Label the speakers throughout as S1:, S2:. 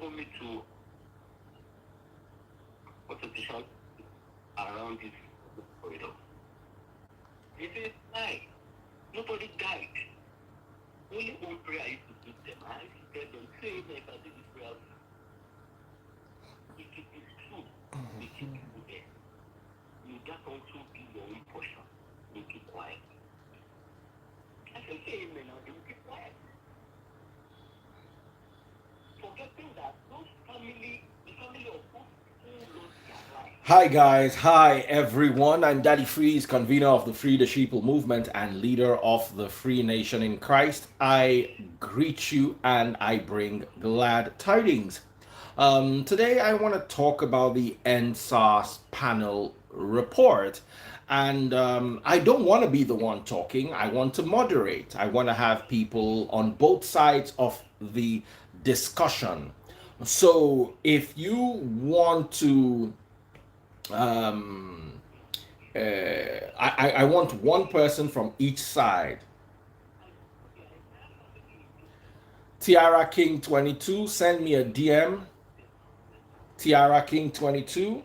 S1: for me to put a position around this corridor. It is like nobody died. Only one prayer I used to give them. I used to tell them, say if I do this prayer, if it is true, they keep people there. You just also be your own portion. You keep quiet. I can say amen now, they will keep quiet. Forgetting that those family, the family of those people lost their life.
S2: Hi guys, hi everyone. I'm Daddy Freeze, convener of the Free the Sheeple movement and leader of the Free Nation in Christ. I greet you and I bring glad tidings. Today I want to talk about the SARS panel report. And I don't want to be the one talking. I want to moderate. I want to have people on both sides of the discussion. So if you want to I want one person from each side. Tiara King 22, send me a DM. Tiara King 22.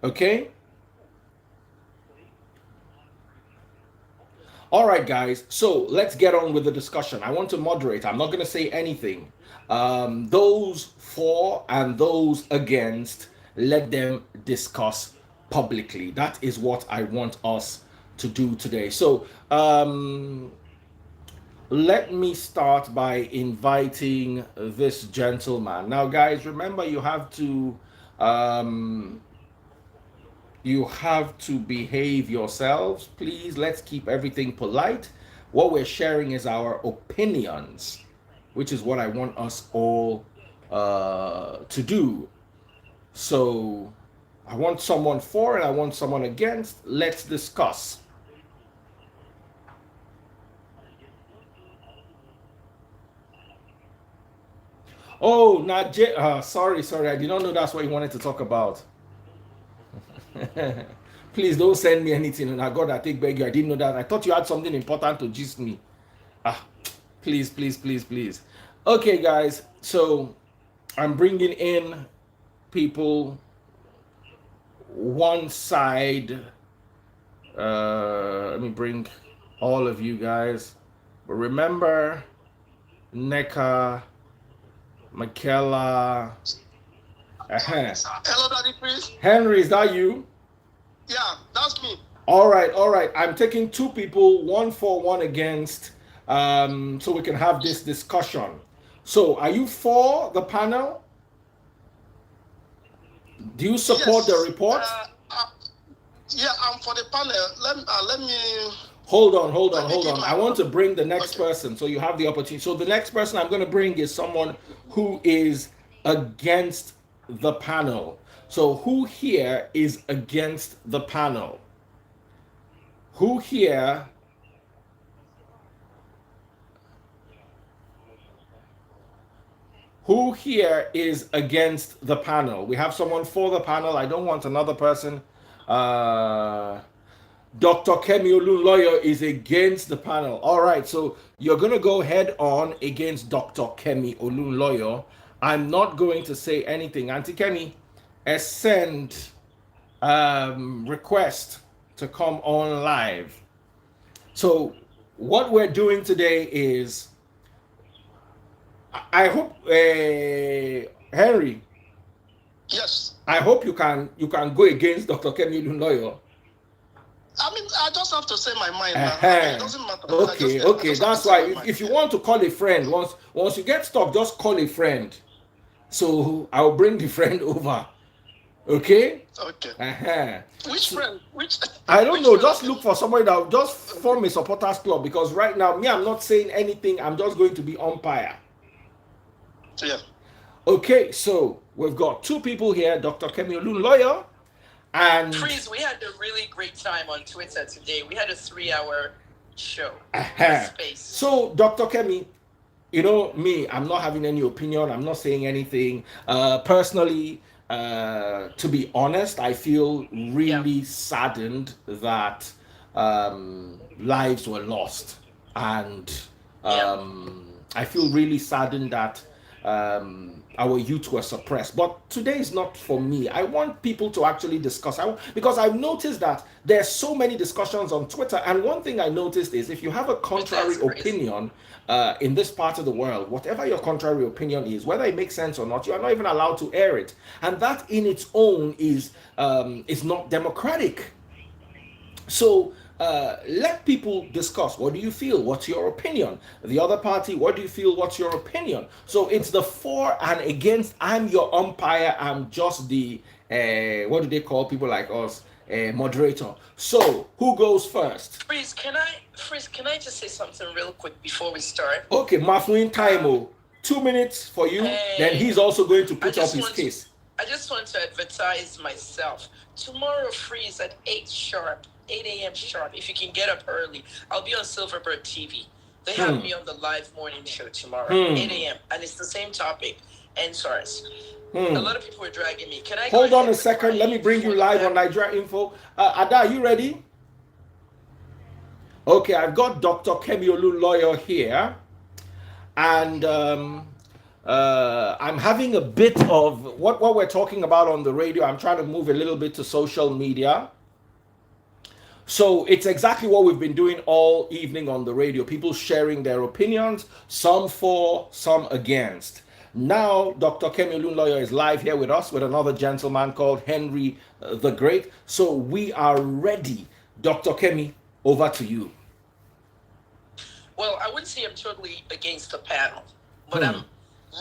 S2: Okay. All right, guys. So let's get on with the discussion. I want to moderate. I'm not going to say anything. Those for and those against, let them discuss publicly. That is what I want us to do today. So let me start by inviting this gentleman. Now, guys, remember you have to behave yourselves. Please, let's keep everything polite. What we're sharing is our opinions, which is what I want us all to do. So I want someone for and I want someone against. Let's discuss. Oh, sorry, I did not know that's what you wanted to talk about. Please don't send me anything. And God, I take beg you. I didn't know that. I thought you had something important to gist me. Please. Okay, guys. So I'm bringing in people one side. Let me bring all of you guys. But remember, Neka, Michaela.
S3: Hello, Daddy, please.
S2: Henry, is that you?
S3: Yeah, that's me.
S2: All right. I'm taking two people, one for, one against, so we can have this discussion. So, are you for the panel? Do you support the report?
S3: Yeah, I'm for the panel. Let me.
S2: Hold on. I want to bring the next person, so you have the opportunity. So the next person I'm going to bring is someone who is against the panel. So who here is against the panel? Who here? Who here is against the panel? We have someone for the panel. I don't want another person. Dr. Kemi Olunloyo is against the panel. All right, so you're going to go head on against Dr. Kemi Olunloyo. I'm not going to say anything. Auntie Kemi, send request to come on live. So what we're doing today is, I hope, Henry.
S3: Yes.
S2: I hope you can go against Dr. Kemi Olunloyo.
S3: I mean, I just have to say my mind. It doesn't matter.
S2: Okay. That's why. If you want to call a friend, once you get stuck, just call a friend. So I'll bring the friend over. Okay.
S3: Okay. Which friend?
S2: I don't know. Just look for somebody that will just form a supporters club, because right now, I'm not saying anything. I'm just going to be umpire.
S3: Yeah.
S2: Okay. So we've got two people here, Dr. Kemi Olunloyo. And
S4: Freeze, we had a really great time on Twitter today. We had a 3-hour show. Space.
S2: So, Dr. Kemi, you know me, I'm not having any opinion. I'm not saying anything. Personally, to be honest, I feel really saddened that lives were lost. And I feel really saddened that our youth were suppressed. But today is not for me. I want people to actually discuss. Because I've noticed that there's so many discussions on Twitter. And one thing I noticed is if you have a contrary opinion in this part of the world, whatever your contrary opinion is, whether it makes sense or not, you are not even allowed to air it. And that in its own is not democratic. So let people discuss. What do you feel? What's your opinion? The other party, what do you feel? What's your opinion? So it's the for and against. I'm your umpire. I'm just the, what do they call people like us? Moderator. So who goes first?
S4: Freeze, can I just say something real quick before we start?
S2: Okay, Mafuin Taimo. 2 minutes for you. Then he's also going to put up his case.
S4: I just want to advertise myself. Tomorrow, Freeze at 8 sharp. 8 a.m. sharp. If you can get up early, I'll be on Silverbird TV. They have me on the live morning show tomorrow, 8 a.m. And it's the same topic, and SARS. A lot of people are dragging me. Can I
S2: hold on a second? Let me bring you live on Nigeria Info. Ada, are you ready? Okay, I've got Dr. Kemi Olunloyo here, and I'm having a bit of what we're talking about on the radio. I'm trying to move a little bit to social media. So it's exactly what we've been doing all evening on the radio. People sharing their opinions, some for, some against. Now, Dr. Kemi Olunloyo is live here with us with another gentleman called Henry the Great. So we are ready. Dr. Kemi, over to you.
S4: Well, I wouldn't say I'm totally against the panel, but I'm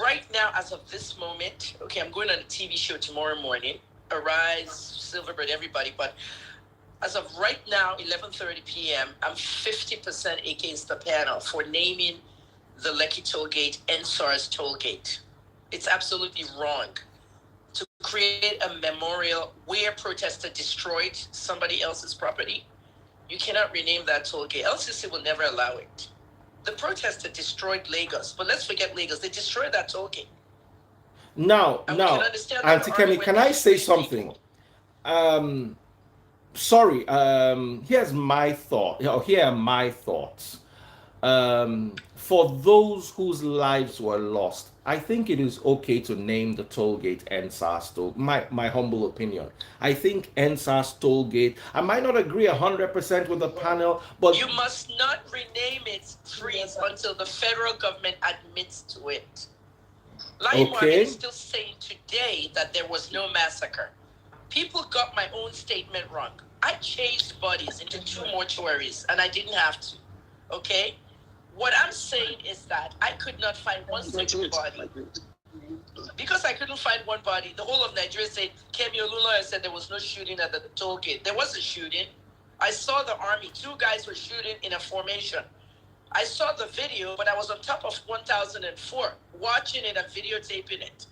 S4: right now, as of this moment, okay, I'm going on a TV show tomorrow morning. Arise, Silverbird, everybody, but as of right now, 11:30 p.m., I'm 50% against the panel for naming the Lekki tollgate and SARS tollgate. It's absolutely wrong to create a memorial where protesters destroyed somebody else's property. You cannot rename that tollgate. LCC will never allow it. The protesters destroyed Lagos, but let's forget Lagos. They destroyed that tollgate.
S2: Now, Auntie Kemi, can I say something? Sorry, here's my thought. Here are my thoughts. For those whose lives were lost, I think it is okay to name the toll gate NSAS toll. My humble opinion. I think NSAS toll gate. I might not agree 100% with the panel, but
S4: you must not rename it Freeze until the federal government admits to it. Lai Mohammed is still saying today that there was no massacre. People got my own statement wrong. I chased bodies into 2 mortuaries and I didn't have to. Okay? What I'm saying is that I could not find one single body. Because I couldn't find one body, the whole of Nigeria said, Kemi Olunloyo said there was no shooting at the toll gate. There was a shooting. I saw the army. 2 guys were shooting in a formation. I saw the video, but I was on top of 1004, watching it and videotaping it.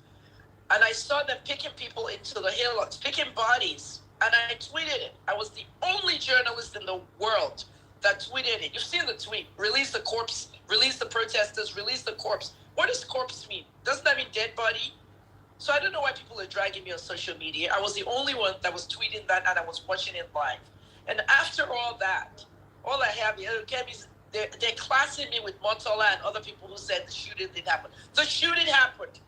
S4: And I saw them picking people into the hillocks, picking bodies. And I tweeted it. I was the only journalist in the world that tweeted it. You've seen the tweet. Release the corpse. Release the protesters. Release the corpse. What does corpse mean? Doesn't that mean dead body? So I don't know why people are dragging me on social media. I was the only one that was tweeting that and I was watching it live. And after all that, all I have is, they're classing me with Motola and other people who said the shooting didn't happen. The shooting happened.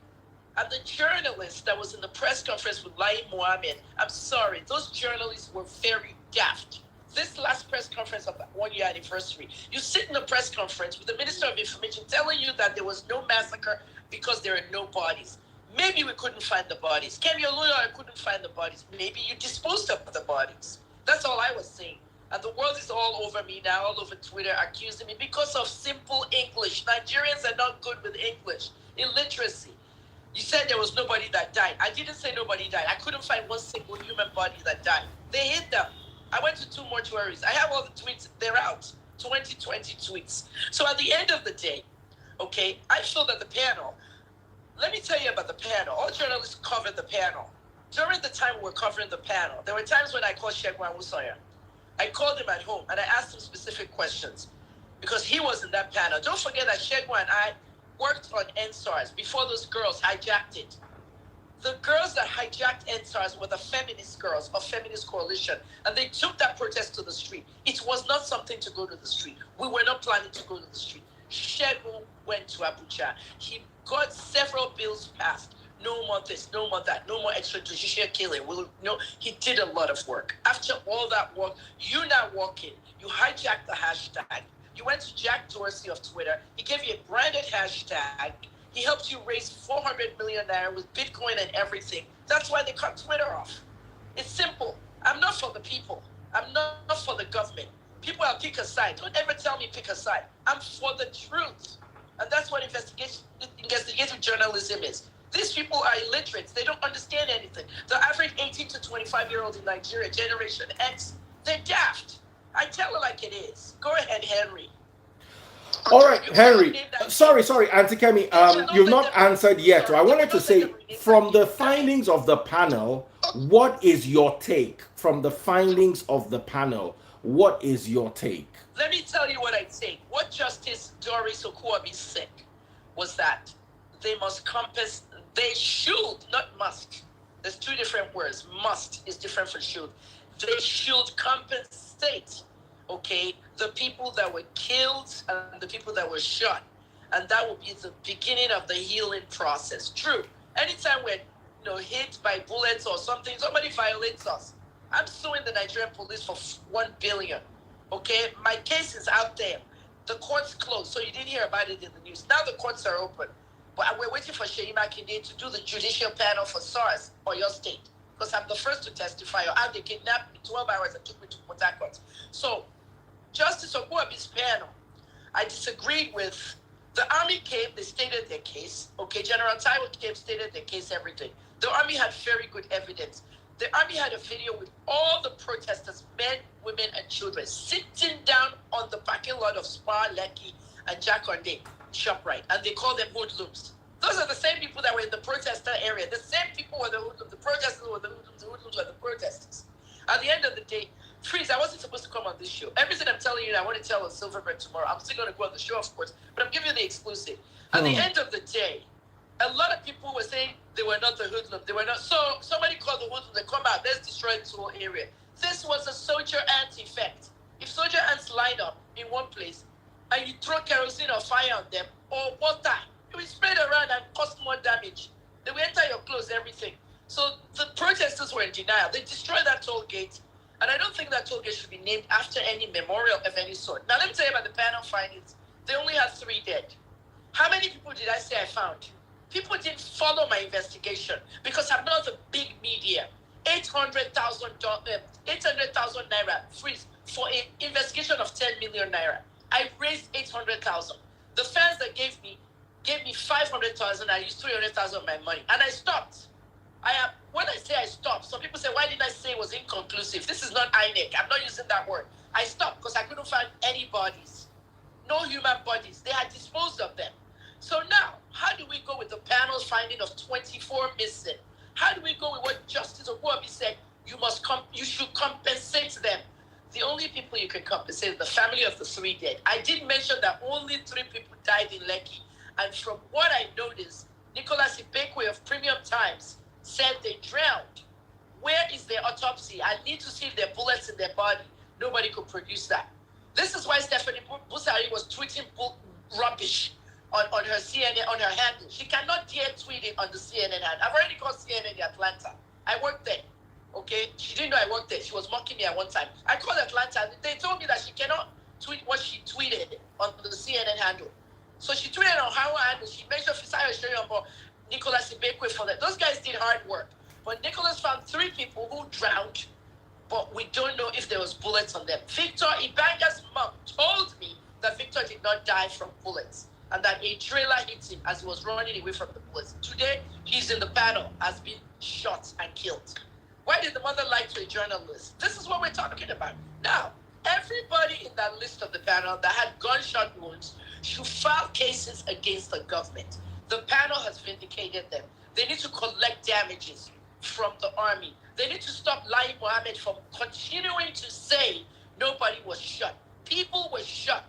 S4: And the journalist that was in the press conference with Lai Mohammed, I'm sorry, those journalists were very daft. This last press conference of the 1-year anniversary, you sit in a press conference with the Minister of Information telling you that there was no massacre because there are no bodies. Maybe we couldn't find the bodies. Kemi Olunloyo couldn't find the bodies. Maybe you disposed of the bodies. That's all I was saying. And the world is all over me now, all over Twitter, accusing me because of simple English. Nigerians are not good with English. Illiteracy. You said there was nobody that died. I didn't say nobody died. I couldn't find one single human body that died. They hid them. I went to 2 mortuaries. I have all the tweets. They're out. 2020 tweets. So at the end of the day, okay, I feel that the panel, let me tell you about the panel. All journalists covered the panel. During the time we were covering the panel, there were times when I called Shegwan Wusoya. I called him at home and I asked him specific questions because he was in that panel. Don't forget that Shegwan and I worked on NSARS before those girls hijacked it. The girls that hijacked NSARS were the feminist girls of Feminist Coalition, and they took that protest to the street. It was not something to go to the street. We were not planning to go to the street. Shegun went to Abuja. He got several bills passed. No more this, no more that, no more extrajudicial killing. He did a lot of work. After all that work, you now walk in. You hijacked the hashtag. You went to Jack Dorsey of Twitter. He gave you a branded hashtag. He helped you raise 400 million naira with Bitcoin and everything. That's why they cut Twitter off. It's simple. I'm not for the people. I'm not for the government. People are pick a side. Don't ever tell me pick a side. I'm for the truth. And that's what investigative journalism is. These people are illiterate. They don't understand anything. The average 18 to 25-year-old in Nigeria, Generation X, they're daft. I tell it like it is. Go ahead, Henry.
S2: All right, Henry. Sorry, Auntie Kemi. You've not answered yet. I wanted to say, from the findings of the panel, what is your take? From the findings of the panel, what is your take?
S4: Let me tell you what I think. What Justice Doris Okuabi said was that they must they should, not must. There's two different words. Must is different from should. They should compensate, okay, the people that were killed and the people that were shot. And that will be the beginning of the healing process. True. Anytime we're hit by bullets or something, somebody violates us. I'm suing the Nigerian police for 1 billion. Okay? My case is out there. The court's closed, so you didn't hear about it in the news. Now the courts are open. But we're waiting for Sheyi Makinde to do the judicial panel for SARS or your state. Because I'm the first to testify. Or how they kidnapped me 12 hours and took me to Port Harcourt. So, Justice Okuabi's panel, I disagreed with. The army came, they stated their case. Okay, General Taiwo came, stated their case, everything. The army had very good evidence. The army had a video with all the protesters, men, women, and children, sitting down on the parking lot of Spa, Lekki, and Jakonde ShopRite, and they call them hoodlums. Those are the same people that were in the protester area. The same people were the hoodlums. The protesters were the hoodlums. The hoodlums were the protesters. At the end of the day, Freeze, I wasn't supposed to come on this show. Everything I'm telling you, I want to tell on Silverbird tomorrow. I'm still going to go on the show, of course, but I'm giving you the exclusive. At the end of the day, a lot of people were saying they were not the hoodlum. They were not. So somebody called the hoodlum. They come out. Let's destroy this whole area. This was a soldier ant effect. If soldier ants line up in one place and you throw kerosene or fire on them or water, it will spread around and cause more damage. They will enter your clothes, everything. So the protesters were in denial. They destroyed that toll gate. And I don't think that toll gate should be named after any memorial of any sort. Now, let me tell you about the panel findings. They only had 3 dead. How many people did I say I found? People didn't follow my investigation because I'm not the big media. 800,000 naira freeze for an investigation of 10 million naira. I raised 800,000. The fans that gave me 500,000. I used 300,000 of my money, and I stopped. When I say I stopped, some people say, why didn't I say it was inconclusive? This is not INEC. I'm not using that word. I stopped because I couldn't find any bodies. No human bodies. They had disposed of them. So now, how do we go with the panel's finding of 24 missing? How do we go with what Justice Okuabi said? You should compensate them. The only people you can compensate is the family of the 3 dead. I did mention that only 3 people died in Lekki. And from what I noticed, Nicholas Ibekwe of Premium Times said they drowned. Where is their autopsy? I need to see if there are bullets in their body. Nobody could produce that. This is why Stephanie Busari was tweeting rubbish on her CNN, on her handle. She cannot dare tweet it on the CNN handle. I've already called CNN in Atlanta. I worked there. Okay? She didn't know I worked there. She was mocking me at one time. I called Atlanta. They told me that she cannot tweet what she tweeted on the CNN handle. So she tweeted on her handle. She mentioned Fisayo Shoyombo, Nicholas Ibekwe for that. Those guys did hard work. But Nicholas found 3 people who drowned, but we don't know if there was bullets on them. Victor Ibanga's mom told me that Victor did not die from bullets and that a trailer hit him as he was running away from the bullets. Today, he's in the panel, has been shot and killed. Why did the mother lie to a journalist? This is what we're talking about. Now, everybody in that list of the panel that had gunshot wounds should file cases against the government. The panel has vindicated them. They need to collect damages from the army. They need to stop Lai Mohammed from continuing to say nobody was shot. People were shot.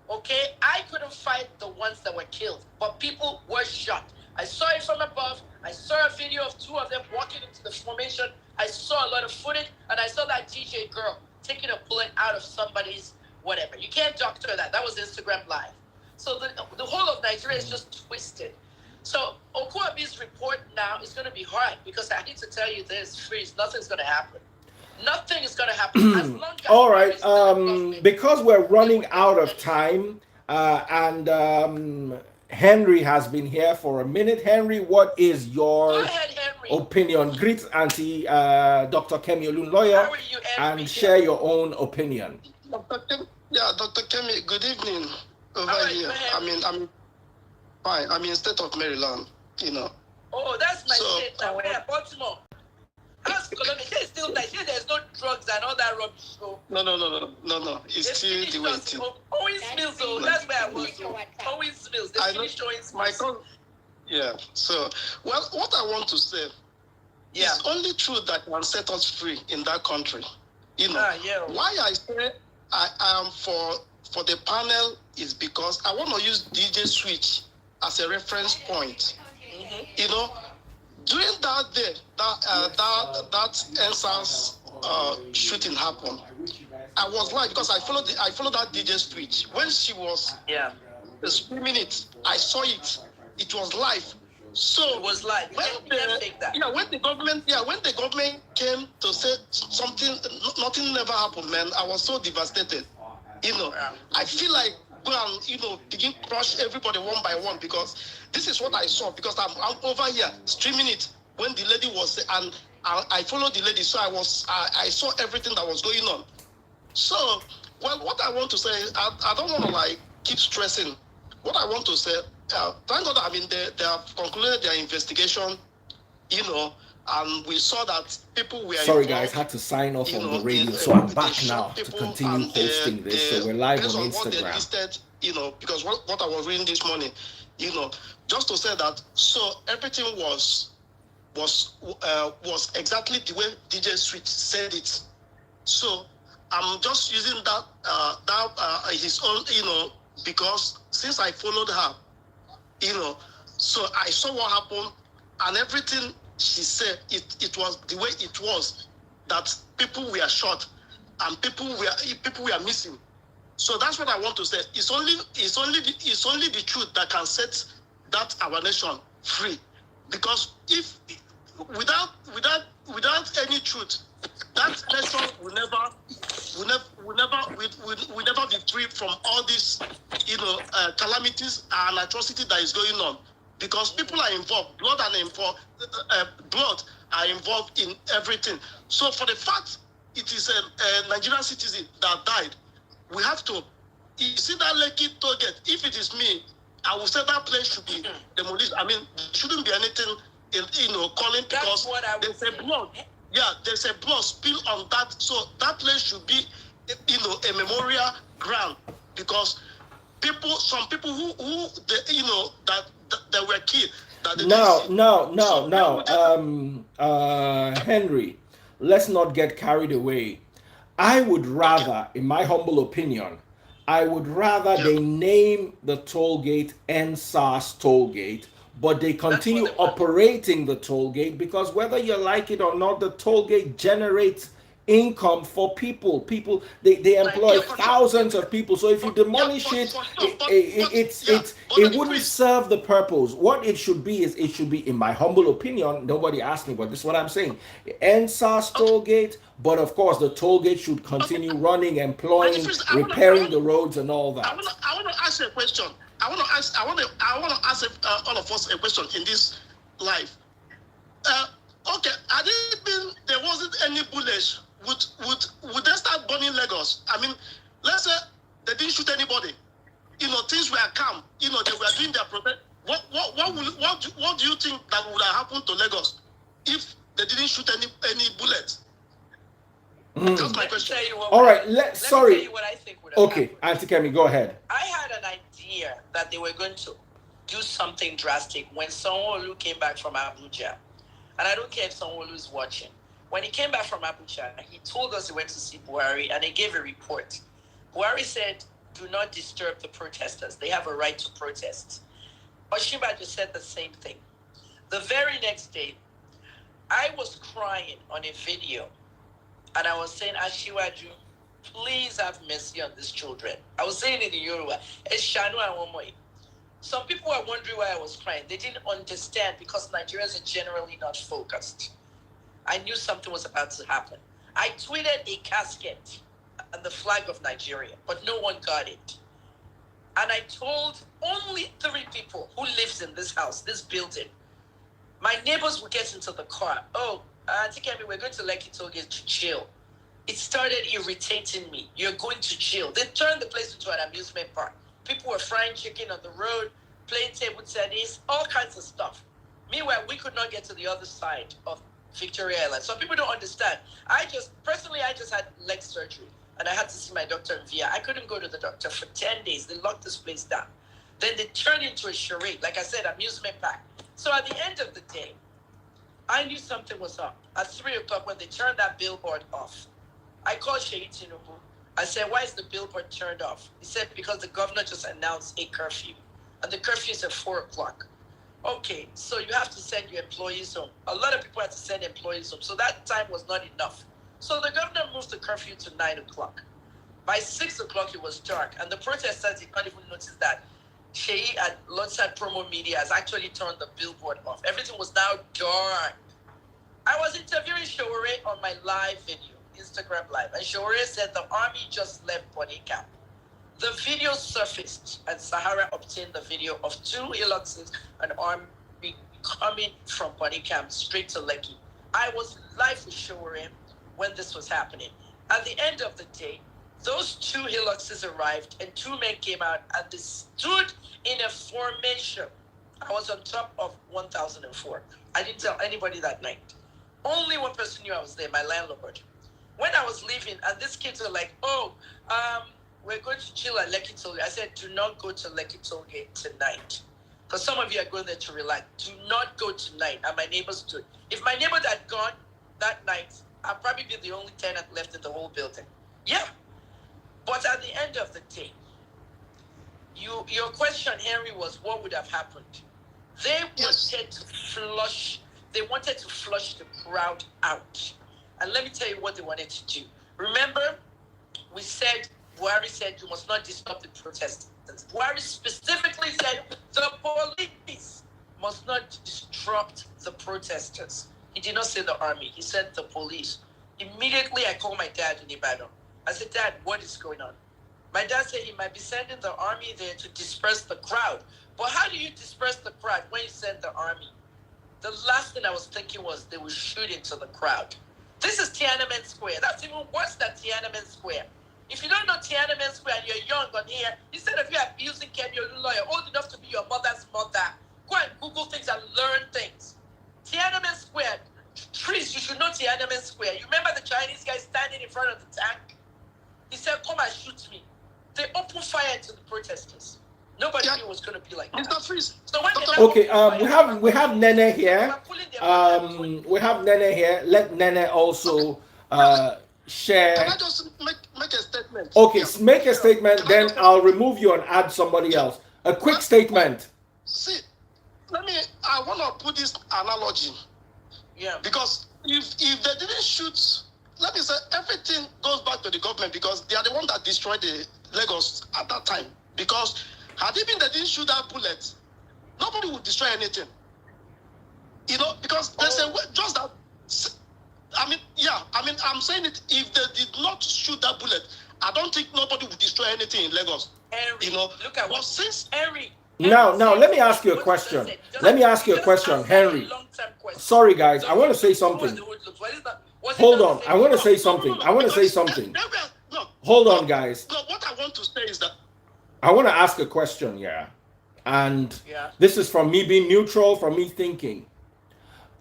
S4: Okay? I couldn't find the ones that were killed, but people were shot. I saw it from above. I saw a video of 2 of them walking into the formation. I saw a lot of footage, and I saw that DJ girl taking a bullet out of somebody's whatever. You can't doctor that. That was Instagram Live. So the whole of Nigeria is just twisted. So Okuabi's report now is going to be hard because I need to tell you this, Freeze, nothing's going to happen. Nothing is going to happen as long as
S2: all right, because we're running out of time, and Henry has been here for a minute. Henry, what is your opinion? Greet Auntie Dr. Kemi Olunloyo and share your own opinion.
S3: Dr. Kemi, good evening over here. I'm fine. I'm in the state of Maryland, you know.
S4: Oh, that's my state now. Where? Baltimore. How's Columbia? It's still Nigeria. There's no drugs and all that rubbish. So.
S3: No. It's still the way it is.
S4: Owens Mills, so that's where I was. Owens Mills. They finished Owens Mills.
S3: Yeah. So, well, what I want to say, it's only truth that can set us free in that country. You know, why I say I am for the panel is because I want to use DJ Switch as a reference point. You know, during that day, that SARS shooting happened, I was live because I followed that DJ Switch when she was screaming it. I saw it. It was live. So
S4: it was live.
S3: When the government came to say something, nothing never happened, man. I was so devastated. You know, I feel like go and, you know, begin crush everybody one by one because this is what I saw because I'm over here streaming it when the lady was, and I followed the lady, so I saw everything that was going on. So, well, what I want to say, I don't want to like keep stressing. What I want to say, thank God, I mean, they have concluded their investigation, you know, and we saw that people were
S2: Sorry guys, had to sign off on the radio, so I'm back now to continue hosting this. So we're live on Instagram. What they listed, you know, because what I was reading this morning, you know, just to say that, so everything was exactly the way DJ Switch said it. So I'm just using that his own, you know, because since I followed her, you know, so I saw what happened and everything she said, it was the way it was, that people were shot and people were missing. So that's what I want to say. It's only the truth that can set that our nation free. Because if without any truth, that nation will never be free from all these, you know, calamities and atrocities that is going on. Because people are involved, blood are involved in everything. So for the fact it is a Nigerian citizen that died, we have to, you see that Lekki target, if it is me, I will say that place should be demolished. I mean, there shouldn't be anything, you know, calling because there's a blood. Yeah, there's a blood spill on that. So that place should be, you know, a memorial ground because some people who you know, that were killed. Henry, let's not get carried away. I would rather, in my humble opinion, they name the toll gate NSAS toll gate, but they continue operating the toll gate because whether you like it or not, the toll gate generates income for people. They employ thousands of people. So if you demolish it wouldn't serve the purpose. What it should be is, it should be, in my humble opinion, nobody asked me, but this is what I'm saying, NSAS toll gate, but of course the toll gate should continue running, employing, repairing the roads and all that.
S3: I want to ask you a question. I want to ask all of us a question in this life. Okay, had it been there wasn't any bullets, would they start burning Lagos? I mean, let's say they didn't shoot anybody. You know, things were calm. You know, they were doing their protest. What do you think that would have happened to Lagos if they didn't shoot any bullets? That's my question.
S2: All right, sorry.
S4: Tell you what I think would have happened.
S2: Auntie Kemi, go ahead.
S4: I had an idea that they were going to do something drastic when Sanwo-Olu came back from Abuja. And I don't care if Sanwo-Olu is watching. When he came back from Abuja, he told us he went to see Buhari and he gave a report. Buhari said, do not disturb the protesters. They have a right to protest. Osinbajo said the same thing. The very next day, I was crying on a video and I was saying, Asiwaju, please have mercy on these children. I was saying it in Yoruba. Some people were wondering why I was crying. They didn't understand because Nigerians are generally not focused. I knew something was about to happen. I tweeted a casket and the flag of Nigeria, but no one got it. And I told only 3 people who lives in this house, this building. My neighbors would get into the car. Oh, Auntie Kemi, we're going to Lekki Tollgate to chill. It started irritating me. You're going to chill. They turned the place into an amusement park. People were frying chicken on the road, playing table tennis, all kinds of stuff. Meanwhile, we could not get to the other side of Victoria Island. Some people don't understand. I just had leg surgery and I had to see my doctor in VIA. I couldn't go to the doctor for 10 days. They locked this place down. Then they turned into a charade, like I said, amusement park. So at the end of the day, I knew something was up. At 3 o'clock when they turned that billboard off, I called Sheyi Tinubu. I said, why is the billboard turned off? He said, because the governor just announced a curfew. And the curfew is at 4 o'clock. Okay, so you have to send your employees home. A lot of people had to send employees home. So that time was not enough. So the governor moved the curfew to 9 o'clock. By 6 o'clock, it was dark. And the protesters did not even notice that Sheyi and Lotsad Promo Media has actually turned the billboard off. Everything was now dark. I was interviewing Showore on my live video, Instagram live. And Showore said the army just left Bonny Camp. The video surfaced and Sahara obtained the video of 2 Hiluxes and army coming from Bonny Camp straight to Lekki. I was live with Showore when this was happening. At the end of the day, those 2 Hiluxes arrived and 2 men came out and they stood in a formation. I was on top of 1004. I didn't tell anybody that night. Only one person knew I was there, my landlord. When I was leaving and these kids were like, we're going to chill at Lekki Tollgate. I said, do not go to Lekki Tollgate tonight. Because some of you are going there to relax. Do not go tonight. And my neighbors stood. If my neighbor had gone that night, I'd probably be the only tenant left in the whole building. Yeah. But at the end of the day, your question, Henry, was what would have happened? They wanted to flush the crowd out. And let me tell you what they wanted to do. Remember, Buhari said you must not disrupt the protesters. Buhari specifically said the police must not disrupt the protesters. He did not say the army. He said the police. Immediately, I called my dad in Ibadan. I said, Dad, what is going on? My dad said he might be sending the army there to disperse the crowd. But how do you disperse the crowd when you send the army? The last thing I was thinking was they will shoot into the crowd. This is Tiananmen Square. That's even worse than Tiananmen Square. If you don't know Tiananmen Square and you're young on here, instead of you abusing Kemi Olunloyo, old enough to be your mother's mother, go and Google things and learn things. Tiananmen Square, trees, you should know Tiananmen Square. You remember the Chinese guy standing in front of the tank? He said, come and shoot me. They opened fire into the protesters. Nobody knew it was going to be like that.
S3: Mr. Freeze.
S4: So when
S2: Okay, we have Nene here. We have Nene here. Let Nene also share.
S3: Can I just make a statement?
S2: Okay, make a statement, then I'll remove you and add somebody else. A quick statement.
S3: See, I want to put this analogy.
S4: Yeah.
S3: Because if they didn't shoot, let me say, everything goes back to the government because they are the one that destroyed the Lagos at that time. Because had it been they didn't shoot that bullet, nobody would destroy anything. You know, because they say, just that. I'm saying it, if they did not shoot that bullet, I don't think nobody would destroy anything in Lagos.
S4: Henry,
S3: you know,
S4: look at
S3: but since
S4: Henry.
S2: Now, let me ask you a question. Let me ask you a question, Henry. Sorry, guys, I want to say something. Hold on, I want to say something. Hold on, guys.
S3: No, what I want to say is that
S2: I want to ask a question, yeah. And this is from me being neutral, from me thinking.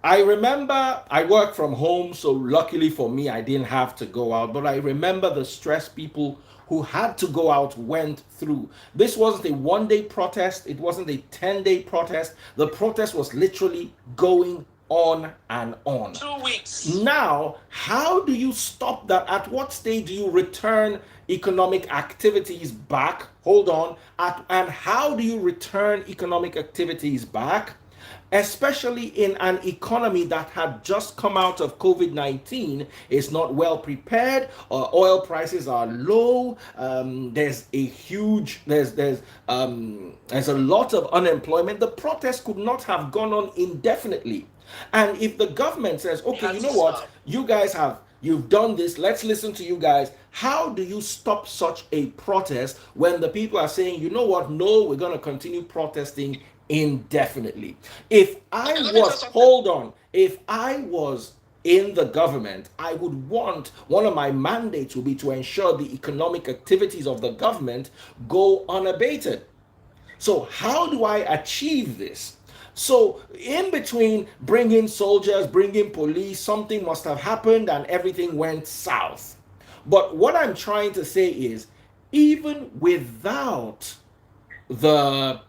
S2: I remember I work from home, so luckily for me, I didn't have to go out. But I remember the stress people who had to go out went through. This wasn't a one-day protest. It wasn't a 10-day protest. The protest was literally going on and on.
S4: 2 weeks.
S2: Now, how do you stop that? At what stage do you return economic activities back? Hold on. And how do you return economic activities back? especially in an economy that had just come out of COVID-19, is not well prepared. Oil prices are low. There's a lot of unemployment. The protest could not have gone on indefinitely. And if the government says, okay, you know what, you guys you've done this, let's listen to you guys. How do you stop such a protest when the people are saying, you know what, no, we're going to continue protesting indefinitely? If I was in the government, I would want, one of my mandates would be to ensure the economic activities of the government go unabated. So how do I achieve this? So in between bringing soldiers, bringing police, something must have happened and everything went south. But what I'm trying to say is, even without the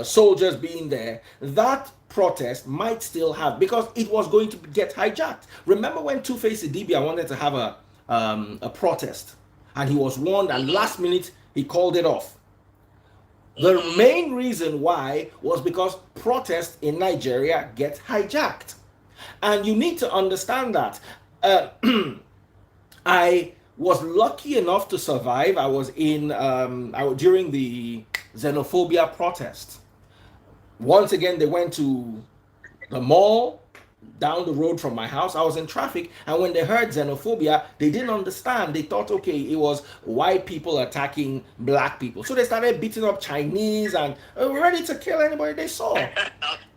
S2: soldiers being there, that protest might still have, because it was going to get hijacked. Remember when Two-Face Idibia wanted to have a protest and he was warned, and last minute he called it off. The main reason why was because protests in Nigeria get hijacked. And you need to understand that. I was lucky enough to survive. I was in during the xenophobia protest. Once again, they went to the mall down the road from my house. I was in traffic, and when they heard xenophobia, they didn't understand. They thought, okay, it was white people attacking black people. So they started beating up Chinese and were ready to kill anybody they saw.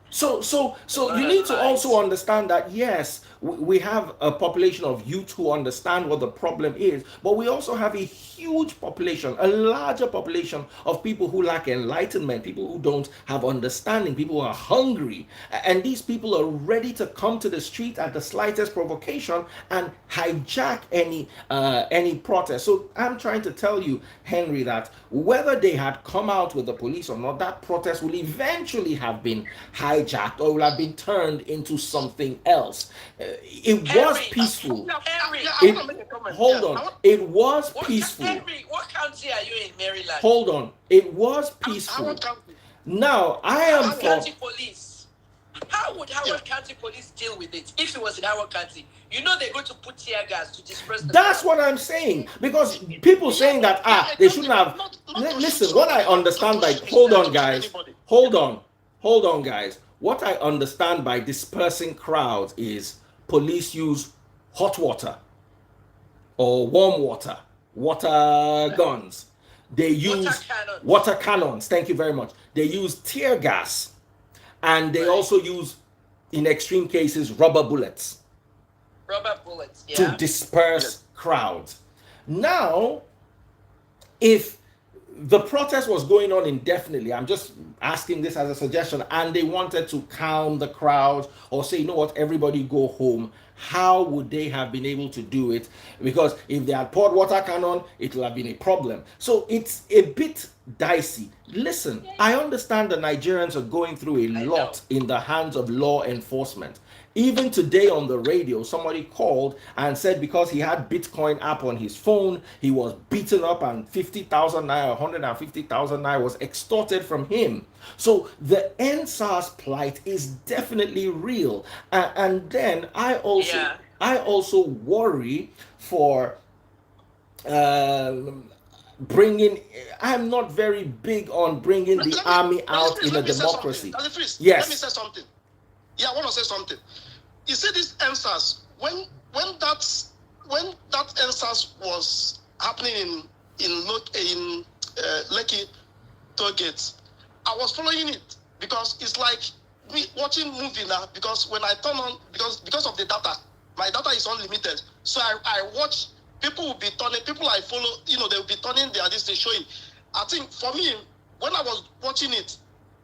S2: So you need to also understand that, yes, we have a population of youth who understand what the problem is, but we also have a huge population, a larger population of people who lack enlightenment, people who don't have understanding, people who are hungry, and these people are ready to come to the street at the slightest provocation and hijack any protest. So I'm trying to tell you, Henry, that whether they had come out with the police or not, that protest will eventually have been hijacked or will have been turned into something else. It was peaceful. Hold on. It was peaceful.
S4: Henry, what county are you in, Maryland?
S2: Hold on. It was peaceful. Now, I am for
S4: county police. How would Howard County police deal with it if it was in Howard County? You know they're going to put tear gas to disperse the
S2: That's what I'm saying. Because people saying that they shouldn't have. Listen, what I understand by hold on, guys. Hold on, guys. What I understand by dispersing crowds is police use hot water or warm water guns. They use water cannons. Thank you very much. They use tear gas, and they also use, in extreme cases, rubber bullets. To disperse crowds. Now, if the protest was going on indefinitely, I'm just asking this as a suggestion, and they wanted to calm the crowd or say, you know what, everybody go home, how would they have been able to do it? Because if they had poured water cannon, it would have been a problem. So it's a bit dicey. Listen, I understand the Nigerians are going through a lot in the hands of law enforcement. Even today on the radio, somebody called and said because he had Bitcoin app on his phone, he was beaten up and 50,000 naira, 150,000 naira was extorted from him. So the SARS plight is definitely real. And then I also worry for bringing. I'm not very big on bringing the army out in a democracy. Yes.
S3: Let me say something. Yeah, I want to say something. You see this SARS, when that SARS was happening in Lekki toll gates, I was following it because it's like me watching movie now. Because when I turn on, because of the data, my data is unlimited. So I watch. People will be turning. People I follow, they will be turning their this showing. I think for me, when I was watching it,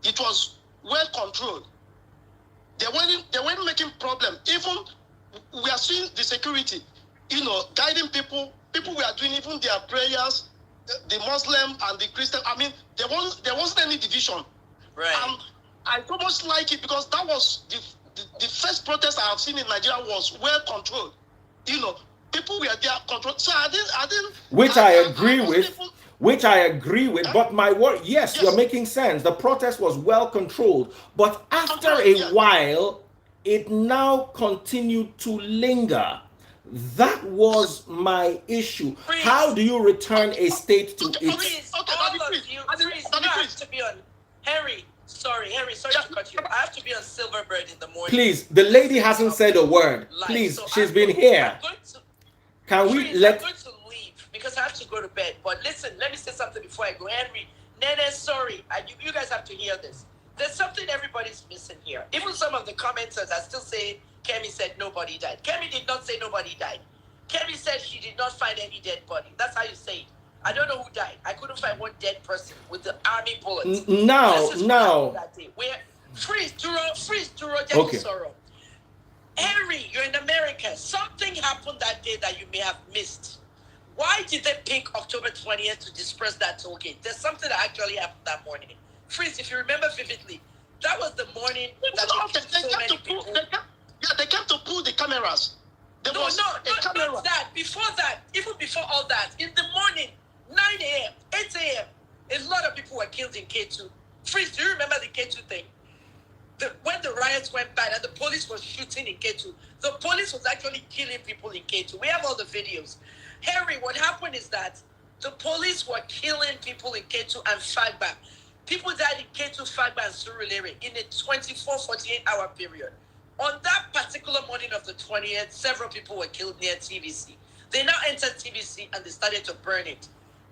S3: it was well controlled. They weren't making problem. Even we are seeing the security, guiding people. People were doing even their prayers, the Muslim and the Christian. I mean, there wasn't any division.
S4: Right.
S3: And I so much like it because that was the first protest I have seen in Nigeria was well controlled. People were there controlled. So I didn't.
S2: Which I agree with. which I agree with. But my word, yes, you're making sense. The protest was well controlled, but after a while, it now continued to linger. That was my issue.
S4: Freeze.
S2: How do you return a state to its...
S4: Freeze. All of you, freeze. You have to be on... Henry, sorry to cut you. I have to be on Silverbird in the morning.
S2: Please, the lady hasn't said a word. Please, so she's been here. Can we let...
S4: I'm going to leave because I have to go to bed. But listen, let me say something before I go. Henry, Nene, sorry. You guys have to hear this. There's something everybody's missing here. Even some of the commenters are still saying Kemi said nobody died. Kemi did not say nobody died. Kemi said she did not find any dead body. That's how you say it. I don't know who died. I couldn't find one dead person with the army bullets.
S2: No.
S4: Freeze, Duro,
S2: okay.
S4: Sorrow. Henry, you're in America. Something happened that day that you may have missed. Why did they pick October 20th to disperse that toll gate? There's something that actually happened that morning. Freeze, if you remember vividly, that was the morning that
S3: they came to pull the cameras. Not
S4: that. Before that, even before all that, in the morning, 9 a.m., 8 a.m., a lot of people were killed in K2. Freeze, do you remember the K2 thing? When the riots went bad and the police was shooting in K2, the police was actually killing people in K2. We have all the videos. Harry, what happened is that the police were killing people in K2 and Fagba. People died in K2, Fagba, and Surulere in a 24, 48-hour period. On that particular morning of the 20th, several people were killed near TVC. They now entered TVC and they started to burn it.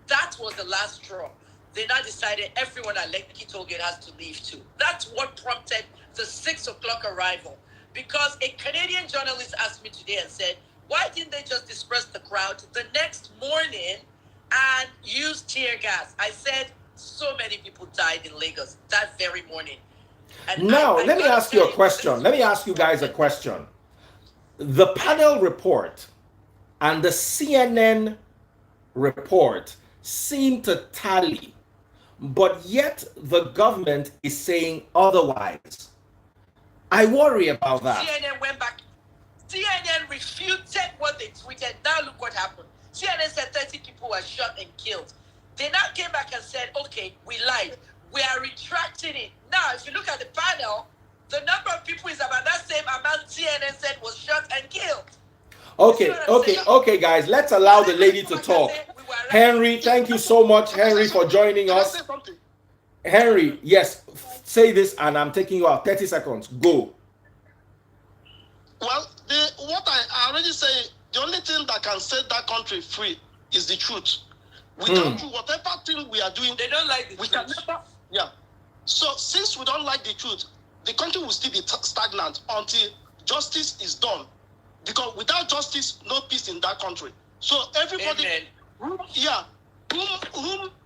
S4: That was the last straw. They now decided everyone at Lekki Tollgate has to leave too. That's what prompted the 6 o'clock arrival. Because a Canadian journalist asked me today and said, why didn't they just disperse the crowd the next morning and use tear gas? I said, so many people died in Lagos that very morning. And
S2: now, let me ask you a question. Let me ask you guys a question. The panel report and the CNN report seem to tally, but yet the government is saying otherwise. I worry about that.
S4: CNN went back. CNN refuted what they tweeted. Now look what happened. CNN said 30 people were shot and killed. They now came back and said, okay, we lied. We are retracting it. Now, if you look at the panel, the number of people is about that same amount CNN said was shot and killed.
S2: Okay, guys, let's allow the lady to talk. Henry, thank you so much, Henry, for joining us. Henry, yes, say this and I'm taking you out. 30 seconds, go.
S3: Well, what I already say, the only thing that can set that country free is the truth. Without truth, whatever thing we are doing,
S4: they don't like the truth.
S3: Can never, yeah. So since we don't like the truth, the country will still be stagnant until justice is done. Because without justice, no peace in that country. So everybody, whom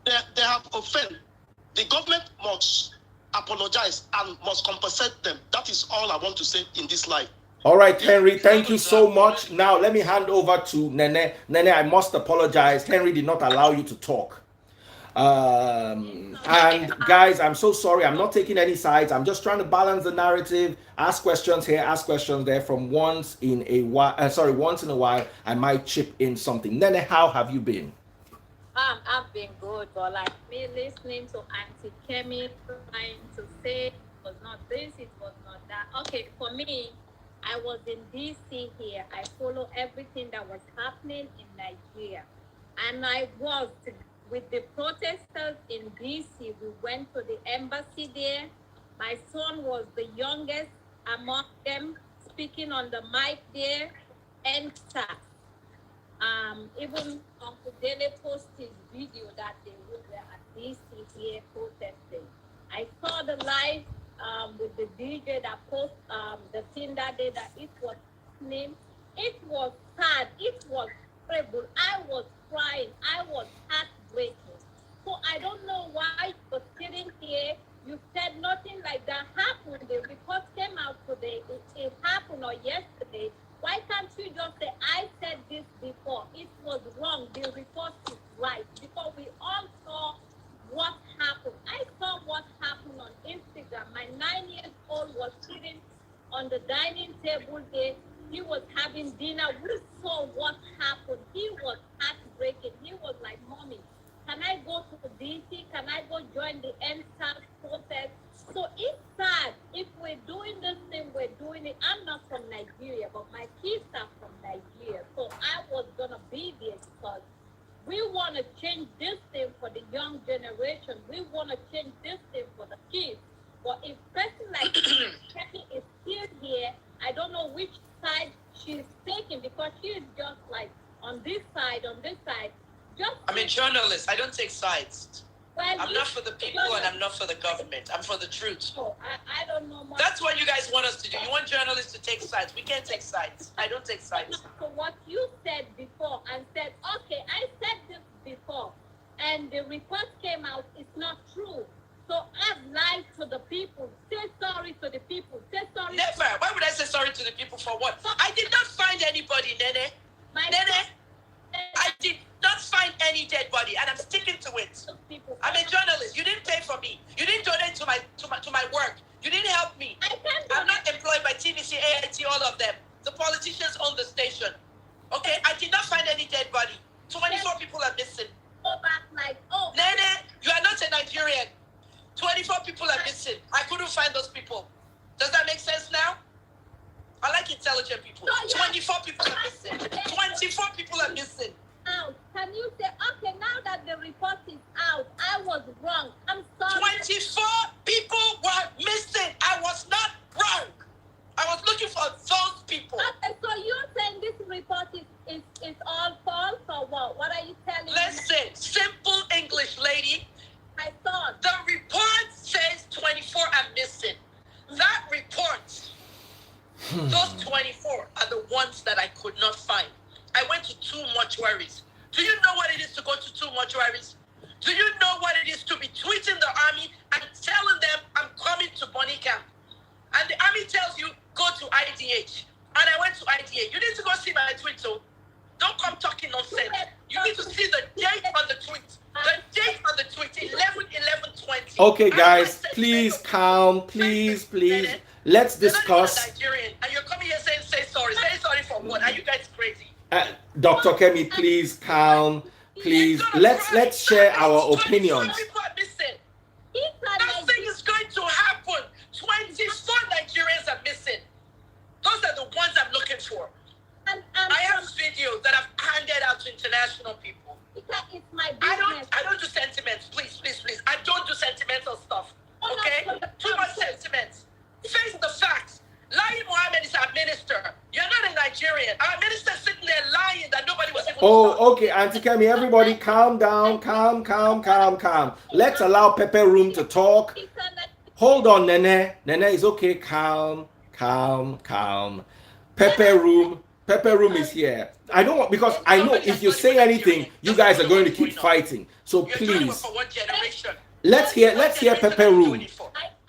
S3: they have offended, the government must apologize and must compensate them. That is all I want to say in this life.
S2: All right, Henry, thank you so much. Now, let me hand over to Nene. Nene, I must apologize. Henry did not allow you to talk. And guys, I'm so sorry. I'm not taking any sides. I'm just trying to balance the narrative. Ask questions here, ask questions there. From once in a while, I might chip in something. Nene, how have you been?
S5: I've been good, but like me listening to Auntie Kemi trying to say it was not this, it was not that. Okay, for me, I was in DC here. I follow everything that was happening in Nigeria. And I was with the protesters in DC. We went to the embassy there. My son was the youngest among them, speaking on the mic there. And even Uncle Dele posted his video that they were at DC here protesting. I saw the live with the DJ that posted the thing that day that it was happening. It was sad. It was terrible. I was crying. I was heartbreaking. So I don't know why you're sitting here. You said nothing like that happened. The report came out today. It happened or yesterday. Why can't you just say, I said this before? It was wrong. The report is right. Because we all saw what happened. I saw what happened on Instagram. My 9-year-old was sitting on the dining table there. He was having dinner. We saw what happened. He was heartbreaking. He was like, Mommy, can can I go to DC? Can I go join the NSAS protest? So it's sad. If we're doing this thing, we're doing it. I'm not from Nigeria, but my kids are from Nigeria. So I was going to be there because we want to change this thing for the young generation. We want to change this thing for the kids. But if person like Kemi is still here, I don't know which side she's taking because she is just like on this side.
S4: I'm a journalist. I don't take sides.
S5: Well,
S4: I'm not for the people and I'm not for the government. I'm for the truth.
S5: Oh, I don't know much.
S4: That's what you guys want us to do. You want journalists to take sides. We can't take sides. I don't take sides.
S5: So what you said before and said, okay, I said this before, and the report came out, it's not true. So I've lied to the people. Say sorry to the people. Say sorry.
S4: Never. Why would I say sorry to the people for what? I did not find anybody, Nene. Nene, I did not find any dead body, and I'm sticking to it. I'm a journalist. You didn't pay for me. You didn't donate to my work. You didn't help me. I'm not employed by TVC, AIT, all of them. The politicians own the station. Okay, I did not find any dead body. 24 people are missing.
S5: Go back like, oh.
S4: Nene, you are not a Nigerian. 24 people are missing. I couldn't find those people. Does that make sense now? I like intelligent people. 24 people are missing. 24 people are missing.
S5: Out. Can you say, okay, now that the report is out, I was wrong. I'm sorry.
S4: 24 people were missing. I was not wrong. I was looking for those people.
S5: Okay, so you're saying this report is all false or what? What are you telling me?
S4: Listen, simple English, lady.
S5: I thought.
S4: The report says 24 are missing. That report, those 24 are the ones that I could not find. I went to 2 mortuaries. Do you know what it is to go to 2 mortuaries? Do you know what it is to be tweeting the army and telling them I'm coming to Bonny Camp? And the army tells you, go to IDH. And I went to IDH. You need to go see my tweet, so don't come talking nonsense. You need to see the date on the tweet. The date on the tweet, 11/11/20.
S2: Okay, guys, please calm. Please. Let's discuss.
S4: You're not even Nigerian, and you're coming here saying, say sorry. Say sorry for what? Are you guys crazy?
S2: Dr. Kemi, please calm. Please, let's share our opinions.
S4: People are missing. Nothing is going to happen. 24 Nigerians are missing. Those are the ones I'm looking for.
S5: And
S4: I have videos that I've handed out to international people.
S5: It's my business.
S4: I don't do sentiments. Please. I don't do sentimental stuff. Okay? Too much sentiments. Face the facts. Lai Mohammed is our minister. You're not a Nigerian. Our minister is sitting there lying that nobody was able to stop.
S2: Okay, Auntie Kemi, everybody calm down. Calm. Let's allow Pepe Room to talk. Hold on, Nene. Nene is okay. Calm. Pepe Room is here. I don't want, because I know if you say anything, you guys are going to keep fighting. So please, let's hear Pepe Room.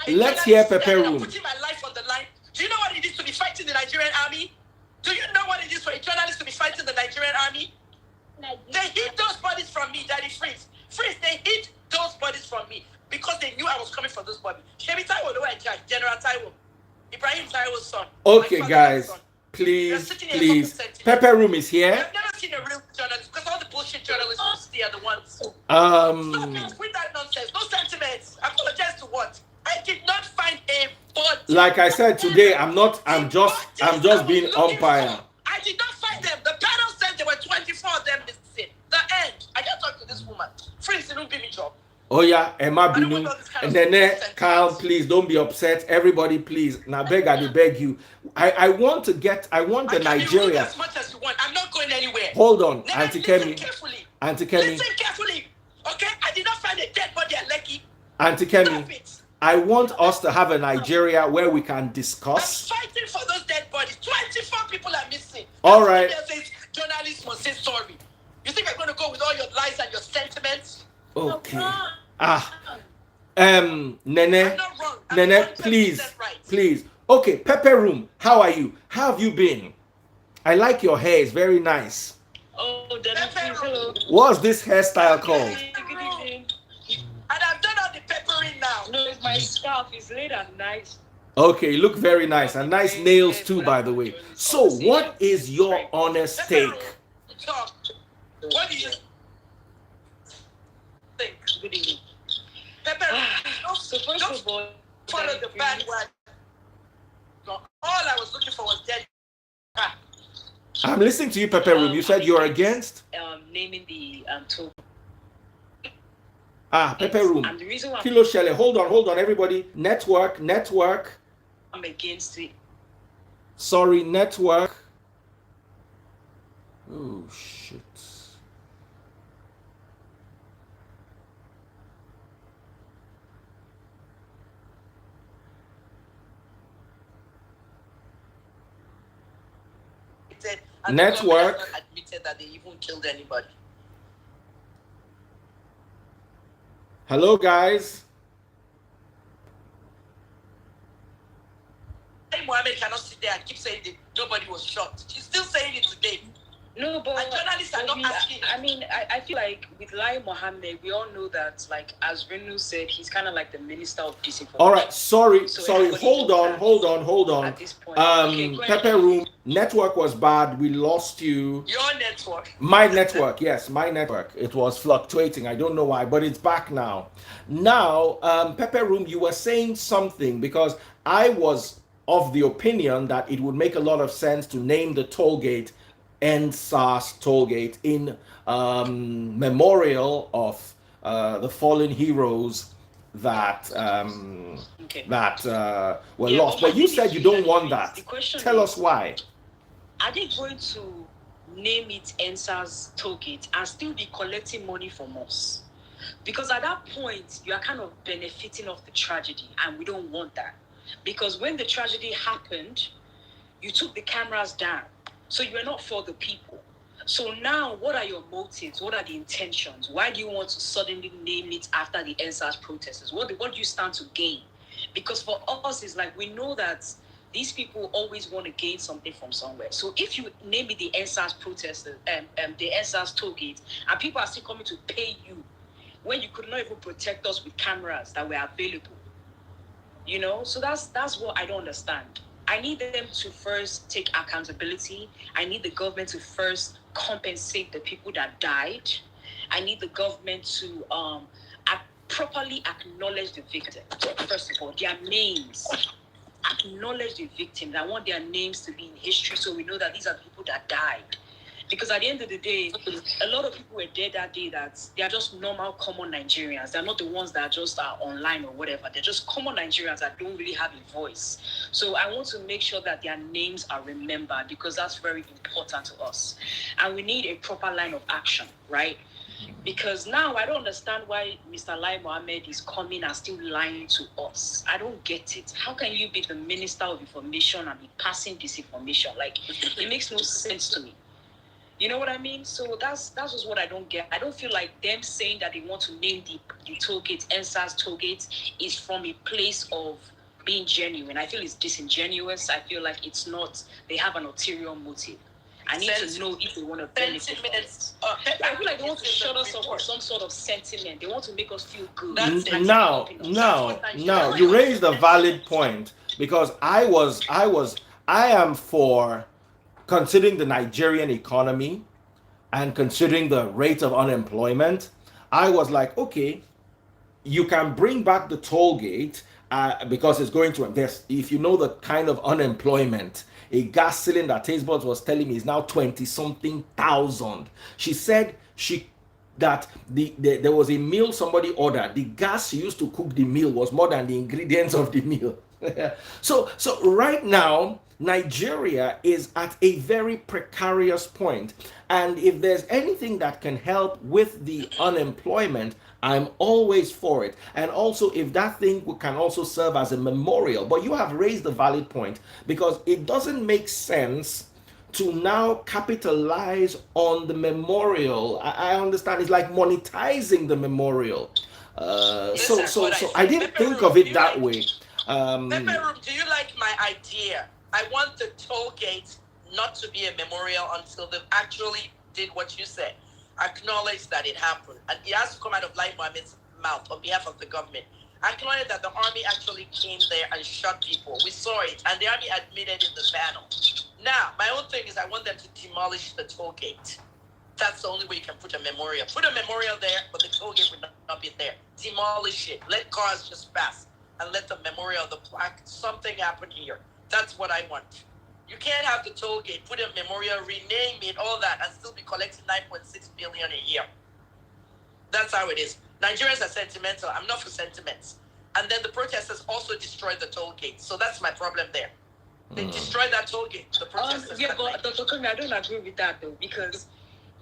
S2: Let's hear Pepe Room.
S4: Putting my life on the line. Do you know what it is to be fighting the Nigerian army? Do you know what it is for a journalist to be fighting the Nigerian army? They hid those bodies from me, Daddy Freeze. They hid those bodies from me because they knew I was coming for those bodies. Shebi Taiwo, the way I judge, General Taiwo, Ibrahim Taiwo's son.
S2: Okay, guys, please. Pepe Room is here.
S4: I've never seen a real journalist because all the bullshit journalists who see are the ones. Stop it with that nonsense. No sentiments. Apologize to what? I did not find a body.
S2: Like I said today, I'm just being umpire.
S4: I did not find them. The panel said there were 24 of them missing. The end. I can't talk to this woman. Freeze, it don't give me job.
S2: Oh yeah, Emma Binu. And then calm, please don't be upset. Everybody, please. Now I beg you. I want the Nigeria.
S4: As much as you want. I'm not going anywhere.
S2: Hold on,
S4: Never
S2: Auntie
S4: listen
S2: Kemi.
S4: Carefully.
S2: Auntie Kemi.
S4: Listen carefully. Okay? I did not find a dead body at Lekki.
S2: Auntie Kemi. I want us to have a Nigeria where we can discuss.
S4: I'm fighting for those dead bodies. 24 people are missing.
S2: All right.
S4: Journalists must say sorry. You think I'm going to go with all your lies and your sentiments?
S2: Okay. Nene, please. Okay, Pepe Room, how are you? How have you been? I like your hair, it's very nice.
S6: Oh, hello.
S2: What's this hairstyle called?
S6: Good evening.
S4: And I've done all the peppering now.
S6: No, my scarf is laid and nice.
S2: Okay, you look very nice, and nice nails too, by the way. So, what is your honest take?
S4: What do you? think.
S6: Good evening.
S4: Pepper,
S6: So first
S4: don't
S6: of all,
S4: follow the bad word. All I was looking for was dead.
S2: I'm listening to you, Pepe Room. You said you're against
S6: naming the tool.
S2: Pepe Room.
S6: And the reason why
S2: Kilo Shele. Hold on, everybody. Network.
S6: I'm against it.
S2: Sorry, network. Oh shit.
S4: And
S2: network.
S4: The government has not admitted that they even killed anybody.
S2: Hello, guys.
S4: Mohammed cannot sit there and keep saying that nobody was shot. She's still saying it today.
S6: No, but
S4: and journalists are not asking.
S6: I feel like with Lai Mohammed, we all know that, like, as Renu said, he's kind of like the minister of disinformation.
S2: All right, sorry. Hold on.
S6: At this point,
S2: Pepe Room, network was bad. We lost you.
S4: Your network.
S2: My network, yes, my network. It was fluctuating. I don't know why, but it's back now. Now, Pepe Room, you were saying something because I was of the opinion that it would make a lot of sense to name the toll gate SARS tollgate in memorial of the fallen heroes that were lost. But you said you don't want that. Tell us why.
S6: Are they going to name it SARS tollgate and still be collecting money from us? Because at that point, you are kind of benefiting off the tragedy, and we don't want that. Because when the tragedy happened, you took the cameras down. So you are not for the people. So now, what are your motives? What are the intentions? Why do you want to suddenly name it after the SARS protesters? What do you stand to gain? Because for us, it's like we know that these people always want to gain something from somewhere. So if you name it the SARS protesters, the SARS tollgate, and people are still coming to pay you when you could not even protect us with cameras that were available, you know? So that's what I don't understand. I need them to first take accountability. I need the government to first compensate the people that died. I need the government to properly acknowledge the victims. First of all, their names. Acknowledge the victims. I want their names to be in history so we know that these are people that died. Because at the end of the day, a lot of people were dead that day that they are just normal, common Nigerians. They're not the ones that just are online or whatever. They're just common Nigerians that don't really have a voice. So I want to make sure that their names are remembered because that's very important to us. And we need a proper line of action, right? Because now I don't understand why Mr. Lai Mohammed is coming and still lying to us. I don't get it. How can you be the Minister of Information and be passing disinformation? Like, it makes no sense to me. You know what I mean? So that's just what I don't get. I don't feel like them saying that they want to name the tollgate SARS tollgate is from a place of being genuine. I feel it's disingenuous. I feel like it's not. They have an ulterior motive. I need to know if they want to benefit from it. I feel like they want to shut us up with some sort of sentiment. They want to make us feel good.
S2: Now, you raised a valid point because I am for, considering the Nigerian economy and considering the rate of unemployment, I was like, okay, you can bring back the toll gate because it's going to invest. If you know the kind of unemployment, a gas cylinder, Tastebuds was telling me, is now 20-something thousand. She said that there was a meal somebody ordered. The gas she used to cook the meal was more than the ingredients of the meal. So right now, Nigeria is at a very precarious point. And if there's anything that can help with the unemployment, I'm always for it. And also, if that thing can also serve as a memorial. But you have raised a valid point because it doesn't make sense to now capitalize on the memorial. I understand it's like monetizing the memorial. So I didn't think of it that way.
S4: Pepe Room, do you like my idea? I want the toll gate not to be a memorial until they actually did what you said. Acknowledge that it happened. And it has to come out of Lai Mohammed's mouth on behalf of the government. Acknowledge that the army actually came there and shot people. We saw it. And the army admitted in the panel. Now, my own thing is I want them to demolish the toll gate. That's the only way you can put a memorial. Put a memorial there, but the toll gate would not be there. Demolish it. Let cars just pass. And let the memorial, the plaque, something happen here. That's what I want. You can't have the toll gate, put a memorial, rename it, all that, and still be collecting 9.6 billion a year. That's how it is. Nigerians are sentimental. I'm not for sentiments. And then the protesters also destroyed the toll gate. So that's my problem there. They destroyed that toll gate. The protesters.
S6: Yeah, but Dr. Kemi, I don't agree with that though, because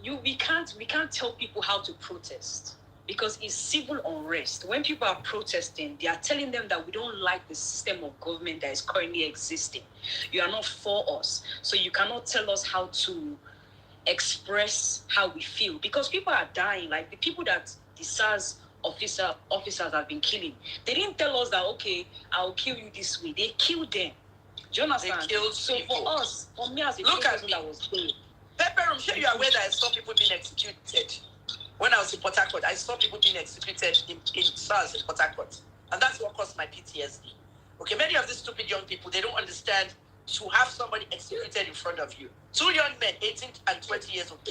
S6: we can't tell people how to protest, because it's civil unrest. When people are protesting, they are telling them that we don't like the system of government that is currently existing. You are not for us, so you cannot tell us how to express how we feel, because people are dying. Like the people that the SARS officers have been killing, they didn't tell us that, okay, I'll kill you this way. They killed them. Do you understand?
S4: They killed
S6: so
S4: people.
S6: For us, for me as a
S4: look at
S6: person
S4: me.
S6: that was there,
S4: Pepper, I'm sure you are aware that I saw people being executed. When I was in Port Harcourt, I saw people being executed in SARS in Port Harcourt. And that's what caused my PTSD. Okay, many of these stupid young people, they don't understand to have somebody executed in front of you. 2 young men, 18 and 20 years old,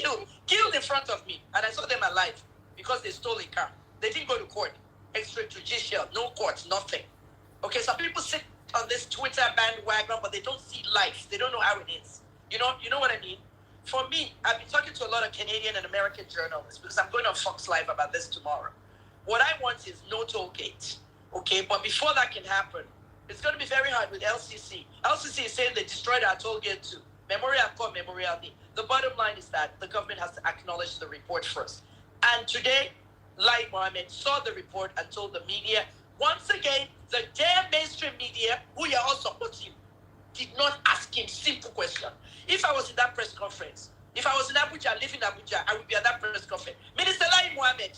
S4: killed in front of me. And I saw them alive because they stole a car. They didn't go to court. Extrajudicial, no court, nothing. Okay, some people sit on this Twitter bandwagon, but they don't see life. They don't know how it is. You know what I mean? For me, I've been talking to a lot of Canadian and American journalists because I'm going on Fox Live about this tomorrow. What I want is no toll gate, okay? But before that can happen, it's going to be very hard with LCC. LCC is saying they destroyed our toll gate too. Memorial called Memorial Day. The bottom line is that the government has to acknowledge the report first. And today, Lai Mohammed saw the report and told the media, once again, the damn mainstream media, who you are all supporting, did not ask him simple question. If I was in that press conference, if I was in Abuja, living in Abuja, I would be at that press conference. Minister Lai Mohammed,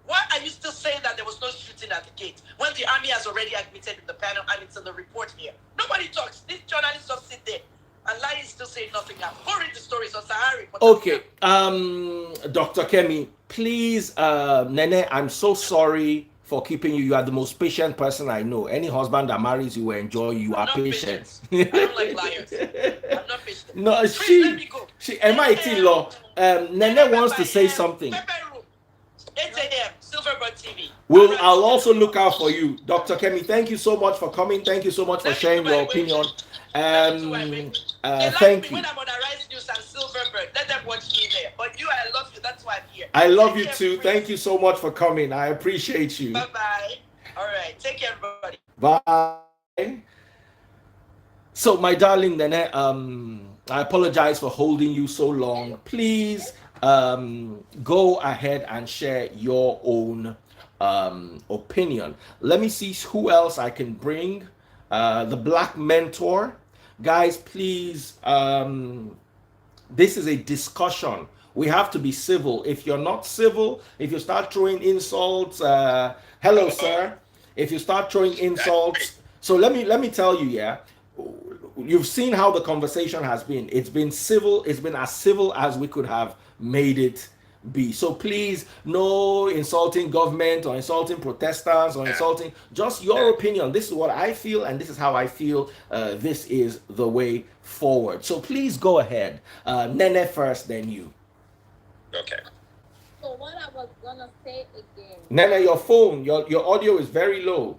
S4: why are you still saying that there was no shooting at the gate when the army has already admitted in the panel and it's in the report here? Nobody talks. These journalists just sit there. And Lai is still saying nothing happened. Go read the stories on Sahari.
S2: Okay, Dr. Kemi, please, Nene, I'm so sorry for keeping you. You are the most patient person I know. Any husband that marries you will enjoy you. Are patient.
S4: I don't like liars. I'm not patient.
S2: No,
S4: Please, let me go.
S2: MIT law. Nene wants to say something.
S4: 8 a.m. Silverbird TV.
S2: I'll also look out for you, Dr. Kemi. Thank you so much for coming. Thank you so much for sharing your opinion. Thank you.
S4: When I'm on Arise News and Silverbird, let them watch me there. But you, I love you. That's why I'm here.
S2: I love you too. Thank you so much for coming. I appreciate you.
S4: Bye-bye. All right. Take care, everybody.
S2: Bye. So, my darling Nene, I apologize for holding you so long. Please go ahead and share your own opinion. Let me see who else I can bring. The Black Mentor. Guys, please, this is a discussion. We have to be civil. If you're not civil, if you start throwing insults, hello, sir. If you start throwing insults, so let me tell you, yeah, you've seen how the conversation has been. It's been civil. It's been as civil as we could have made it be. So please, no insulting government or insulting protesters or insulting, just your opinion. This is what I feel and this is how I feel. This is the way forward. So please go ahead. Nene first, then you.
S1: Okay.
S5: So what I was gonna say again.
S2: Nene, your phone, your audio is very low.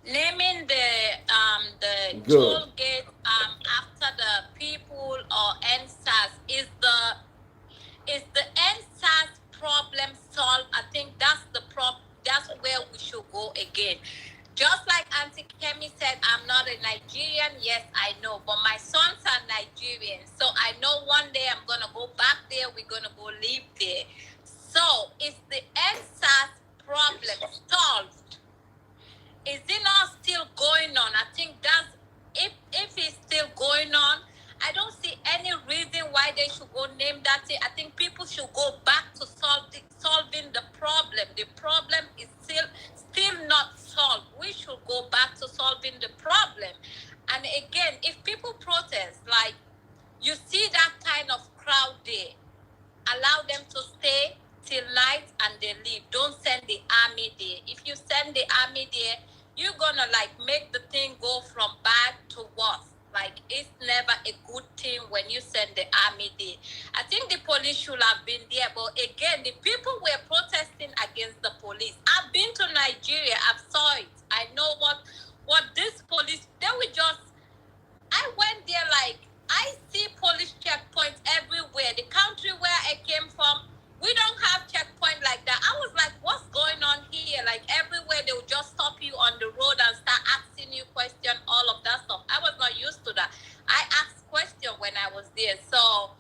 S5: Naming the toll gate after the people or NSAS is the NSAS problem solved. I think that's the problem. That's where we should go again. Just like Auntie Kemi said, I'm not a Nigerian. Yes, I know, but my sons are Nigerian, so I know one day I'm gonna go back there. We're gonna go live there. So is the NSAS problem solved? Is it not still going on? I think that's if it's still going on, I don't see any reason why they should go name that thing. I think people should go back to solving the problem. The problem is still not solved. We should go back to solving the problem. And again, if people protest, like you see that kind of crowd there, allow them to stay till night and they leave. Don't send the army there. If you send the army there, you're gonna like make the thing go from bad to worse. like it's never a good thing when you send the army there. I think the police should have been there, but again, the people were protesting against the police. I've been to Nigeria, I've saw it. I know what this police, they were just, I went there like, I see police checkpoints everywhere. The country where I came from, we don't have checkpoint like that. I was like, what's going on here? Like everywhere they would just stop you on the road and start asking you questions, all of that stuff. I was not used to that. I asked questions when I was there. So,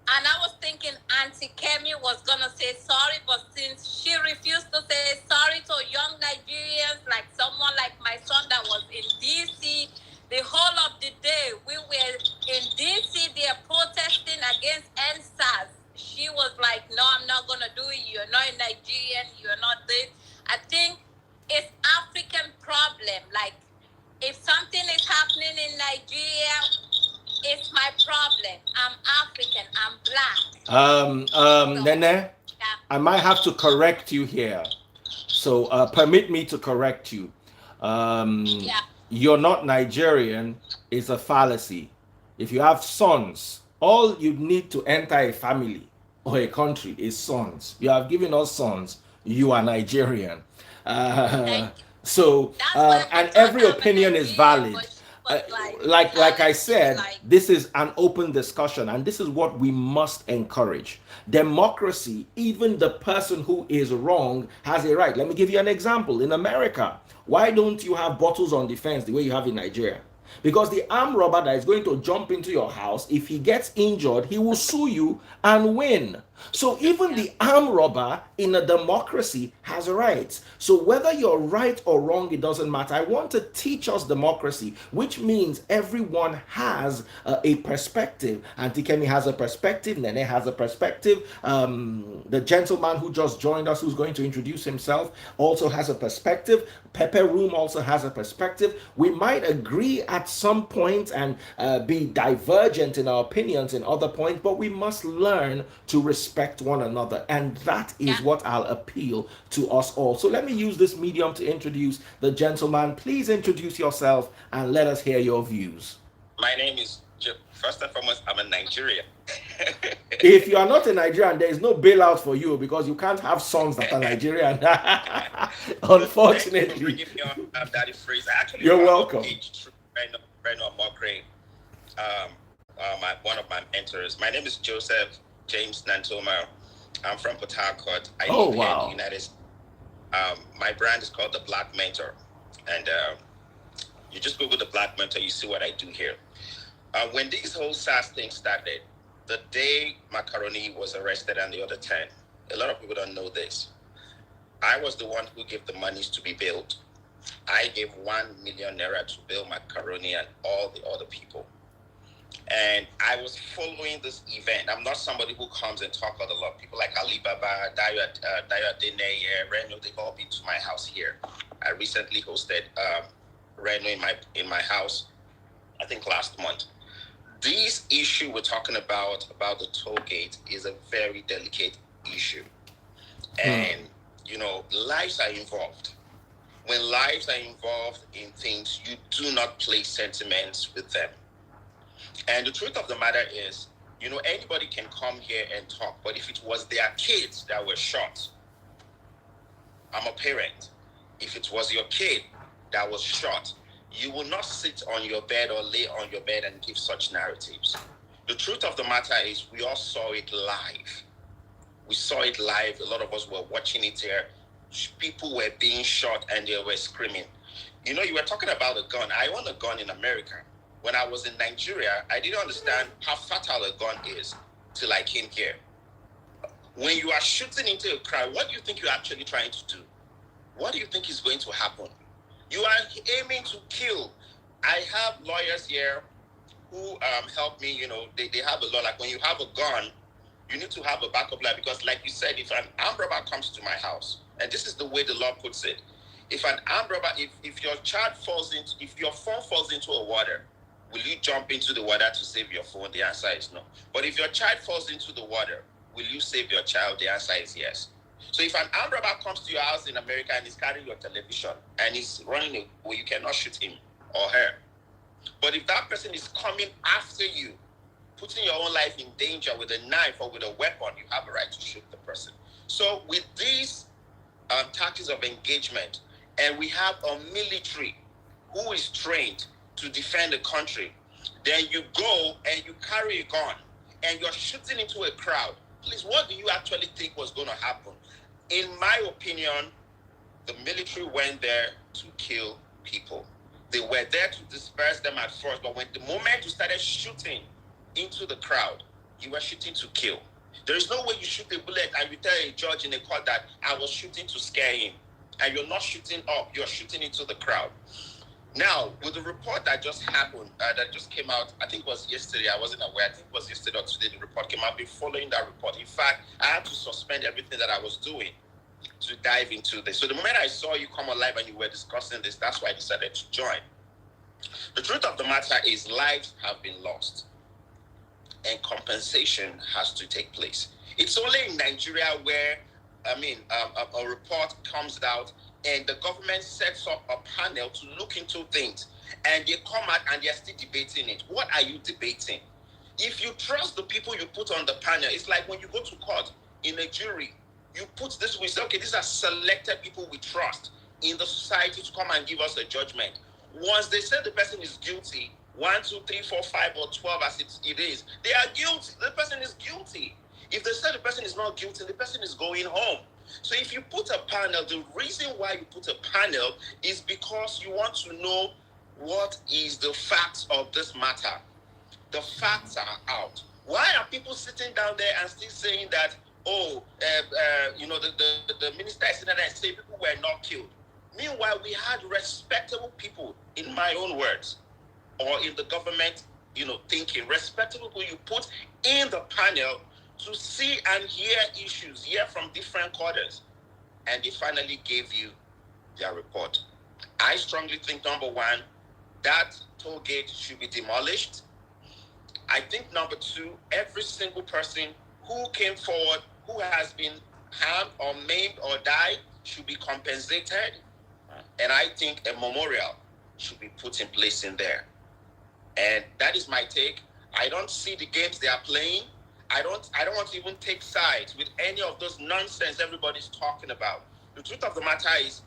S5: and I was thinking Auntie Kemi was gonna say sorry, but since she refused to say sorry to young Nigerians, like someone like my son that was in DC, the whole of the day we were in DC, they're protesting against SARS. She was like, no, I'm not going to do it. You're not a Nigerian. You're not this. I think it's African problem. Like, if something is happening in Nigeria, it's my problem. I'm African. I'm black.
S2: Nene,
S5: Yeah.
S2: I might have to correct you here. So permit me to correct you.
S5: Yeah.
S2: You're not Nigerian is a fallacy. If you have sons, all you need to enter a family or a country is sons. You have given us sons. You are Nigerian. So, and every opinion is valid. Like I said, this is an open discussion, and this is what we must encourage. Democracy, even the person who is wrong has a right. Let me give you an example. In America, why don't you have bottles on defense the way you have in Nigeria? Because the armed robber that is going to jump into your house, if he gets injured, he will sue you and win. So even the armed robber in a democracy has rights. So whether you're right or wrong, it doesn't matter. I want to teach us democracy, which means everyone has a perspective. Auntie Kemi has a perspective. Nene has a perspective. The gentleman who just joined us, who's going to introduce himself, also has a perspective. Pepper Room also has a perspective. We might agree at some point and be divergent in our opinions in other points, but we must learn to respect one another, and that is what I'll appeal to us all. So let me use this medium to introduce the gentleman. Please introduce yourself and let us hear your views.
S7: My name is first and foremost, I'm a Nigerian.
S2: If you are not a Nigerian, there is no bailout for you because you can't have sons that are Nigerian. Unfortunately.
S7: Daddy Freeze. Actually,
S2: you're welcome.
S7: One of my mentors. My name is Joseph James Nantoma. I'm from Port Harcourt. I
S2: live
S7: here in the United States. My brand is called the Black Mentor, and you just Google the Black Mentor, you see what I do here. When this whole SARS thing started, the day Macaroni was arrested and the other 10, a lot of people don't know this. I was the one who gave the monies to be built. I gave 1 million naira to build Macaroni and all the other people. And I was following this event. I'm not somebody who comes and talk a lot. People like Alibaba, Dayo Dene, Reno, they've all been to my house here. I recently hosted Reno in my house, I think last month. This issue we're talking about the toll gate, is a very delicate issue. And, you know, lives are involved. When lives are involved in things, you do not play sentiments with them. And the truth of the matter is, you know, anybody can come here and talk, but if it was their kids that were shot, I'm a parent. If it was your kid that was shot, you will not sit on your bed or lay on your bed and give such narratives. The truth of the matter is we all saw it live. We saw it live. A lot of us were watching it here. People were being shot and they were screaming. You know, you were talking about a gun. I own a gun in America. When I was in Nigeria, I didn't understand how fatal a gun is till I came here. When you are shooting into a crowd, what do you think you're actually trying to do? What do you think is going to happen? You are aiming to kill. I have lawyers here who help me, you know, they have a law. Like when you have a gun, you need to have a backup line because like you said, if an armed robber comes to my house, and this is the way the law puts it, if an armed robber, if your child if your phone falls into a water, will you jump into the water to save your phone? The answer is no. But if your child falls into the water, will you save your child? The answer is yes. So if an armed robber comes to your house in America and is carrying your television and is running away, you cannot shoot him or her. But if that person is coming after you, putting your own life in danger with a knife or with a weapon, you have a right to shoot the person. So with these tactics of engagement, and we have a military who is trained to defend the country, then you go and you carry a gun and you're shooting into a crowd. Please, what do you actually think was going to happen? In my opinion, the military went there to kill people. They were there to disperse them at first, but when the moment you started shooting into the crowd, you were shooting to kill. There is no way you shoot a bullet and you tell a judge in a court that I was shooting to scare him. And you're not shooting up, you're shooting into the crowd. Now, with the report that just happened, that just came out, I think it was yesterday, I wasn't aware, I think it was yesterday or today the report came out. I've been following that report. In fact, I had to suspend everything that I was doing to dive into this. So the moment I saw you come alive and you were discussing this, that's why I decided to join. The truth of the matter is lives have been lost and compensation has to take place. It's only in Nigeria where, a report comes out and the government sets up a panel to look into things and they come out and they're still debating it. What are you debating? If you trust the people you put on the panel, it's like when you go to court in a jury, you put this, we say, okay, these are selected people we trust in the society to come and give us a judgment. Once they say the person is guilty, 1, 2, 3, 4, 5, or 12 as it is, they are guilty. The person is guilty. If they say the person is not guilty, the person is going home. So if you put a panel, the reason why you put a panel is because you want to know what is the facts of this matter. The facts are out. Why are people sitting down there and still saying that, the minister is sitting there and saying people were not killed? Meanwhile, we had respectable people, in my own words, or in the government, thinking, respectable people you put in the panel to see and hear issues, hear from different quarters. And they finally gave you their report. I strongly think, number one, that toll gate should be demolished. I think, number two, every single person who came forward, who has been harmed or maimed or died, should be compensated. And I think a memorial should be put in place in there. And that is my take. I don't see the games they are playing. I don't want to even take sides with any of those nonsense everybody's talking about. The truth of the matter is,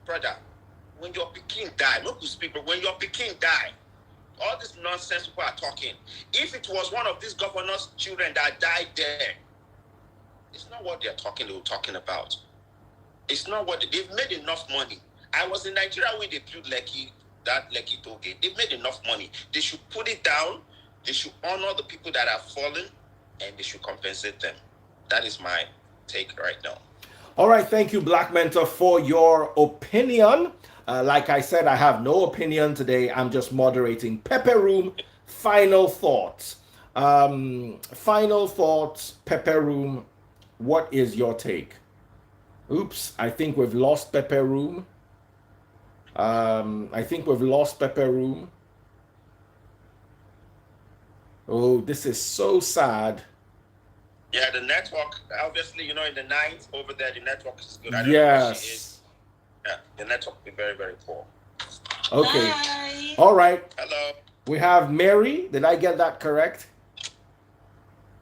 S7: brother, when your Peking die, not to speak, but when your Peking die, all this nonsense people are talking. If it was one of these governors' children that died there, it's not what they were talking about. It's not what they've made enough money. I was in Nigeria when they built Lekki, that Lekki toll gate. They've made enough money. They should put it down. They should honor the people that have fallen, and they should compensate them. That is my take right now.
S2: All right, thank you, Black Mentor, for your opinion. Like I said, I have no opinion today. I'm just moderating. Pepper Room, final thoughts. Final thoughts, Pepper Room. What is your take? Oops, I think we've lost Pepper Room. Oh, this is so sad.
S7: Yeah, the network, obviously, in the night over there, the network is good. I don't
S2: Yes.
S7: know where she is. Yeah, the network will be very, very poor.
S2: Okay.
S6: Bye.
S2: All right.
S7: Hello.
S2: We have Mary. Did I get that correct?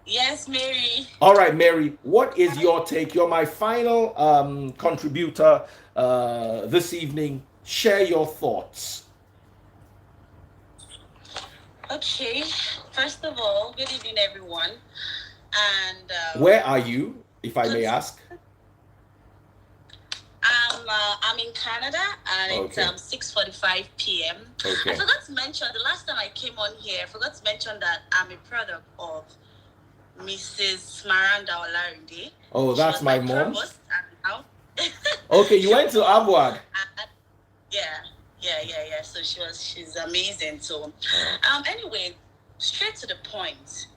S6: Yes, Mary.
S2: All right, Mary, what is your take? You're my final contributor this evening. Share your thoughts.
S6: Okay. First of all, good evening, everyone. And
S2: Where are you, if I may ask?
S6: I'm in Canada, and
S2: Okay.
S6: it's 6:45 p.m.
S2: Okay.
S6: I forgot to mention the last time I came on here. I forgot to mention that I'm a product of Mrs. Maranda Olarinde.
S2: Oh,
S6: She
S2: that's
S6: was
S2: my mom.
S6: provost, and now
S2: Okay, you went to Abuad.
S6: Yeah. So she's amazing. So, anyway, straight to the point.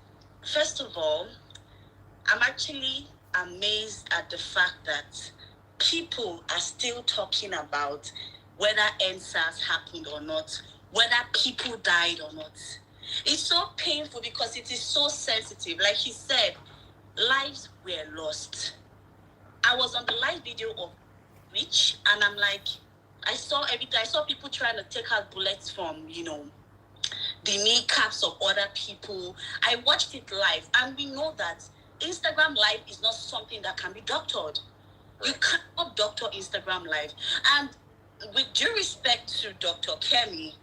S6: First of all, I'm actually amazed at the fact that people are still talking about whether NSAS happened or not, whether people died or not. It's so painful because it is so sensitive. Like he said, lives were lost. I was on the live video of Rich, and I'm like, I saw everything. I saw people trying to take out bullets from, the kneecaps of other people. I watched it live, and we know that Instagram live is not something that can be doctored. You cannot doctor Instagram live. And with due respect to Dr. Kemi,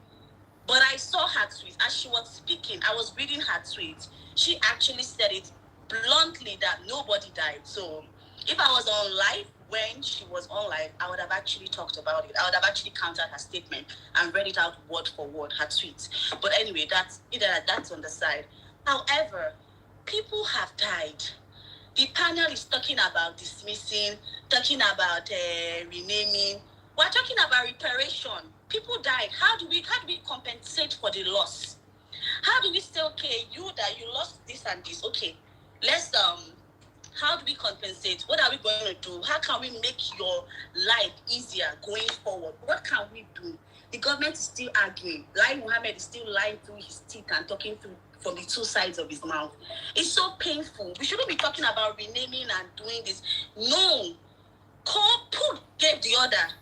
S6: but I saw her tweet as she was speaking. I was reading her tweet. She actually said it bluntly that nobody died. So if I was on live when she was on live, I would have actually talked about it. I would have actually countered her statement and read it out word for word, her tweet. But anyway, that's on the side. However, people have died. The panel is talking about dismissing, talking about renaming. We're talking about reparation. People died. How do we compensate for the loss? How do we say, okay, you lost this and this? Okay, let's how do we compensate? What are we going to do? How can we make your life easier going forward? What can we do? The government is still arguing. Lai Mohammed is still lying through his teeth and talking through from the two sides of his mouth. It's so painful. We shouldn't be talking about renaming and doing this. No. Who gave the order?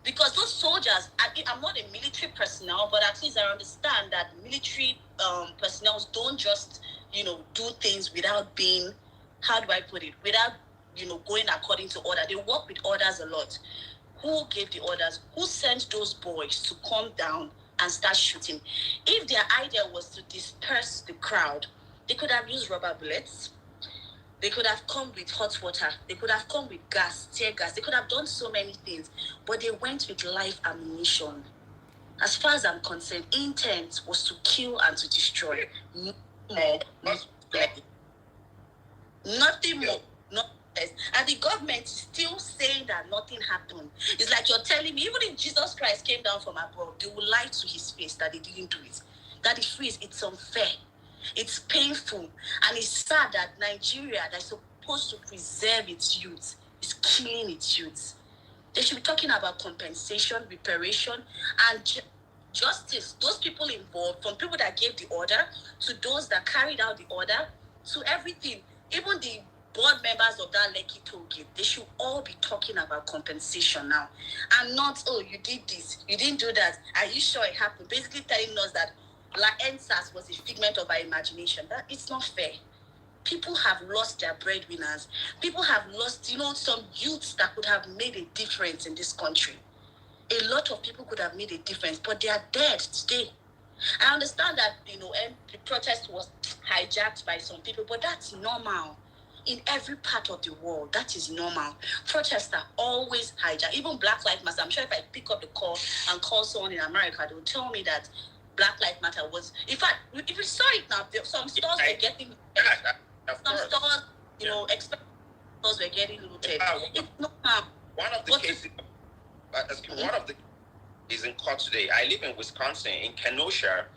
S6: Because those soldiers, I'm not a military personnel, but at least I understand that military personnel don't just, do things without being, how do I put it, without, going according to order. They work with orders a lot. Who gave the orders? Who sent those boys to come down and start shooting? If their idea was to disperse the crowd, they could have used rubber bullets. They could have come with hot water. They could have come with gas, tear gas. They could have done so many things, but they went with live ammunition. As far as I'm concerned, intent was to kill and to destroy. Nothing more. Not less. And the government is still saying that nothing happened. It's like you're telling me, even if Jesus Christ came down from above, they will lie to his face that they didn't do it. That it freeze, it's unfair. It's painful, and it's sad that Nigeria, that's supposed to preserve its youth, is killing its youth. They should be talking about compensation, reparation, and justice. Those people involved, from people that gave the order to those that carried out the order, to everything, even the board members of that Lekki toll gate, they should all be talking about compensation now, and not, oh, you did this, you didn't do that, are you sure it happened? Basically telling us that SARS was a figment of our imagination. That it's not fair. People have lost their breadwinners. People have lost, some youths that could have made a difference in this country. A lot of people could have made a difference, but they are dead today. I understand that, the protest was hijacked by some people, but that's normal. In every part of the world, that is normal. Protests are always hijacked. Even Black Lives Matter. I'm sure if I pick up the call and call someone in America, they'll tell me that Black Lives Matter was, in fact, if you saw it now, some stores were getting, some stores, stores were getting looted. It's not
S7: one of the cases, one of the is in court today. I live in Wisconsin, in Kenosha.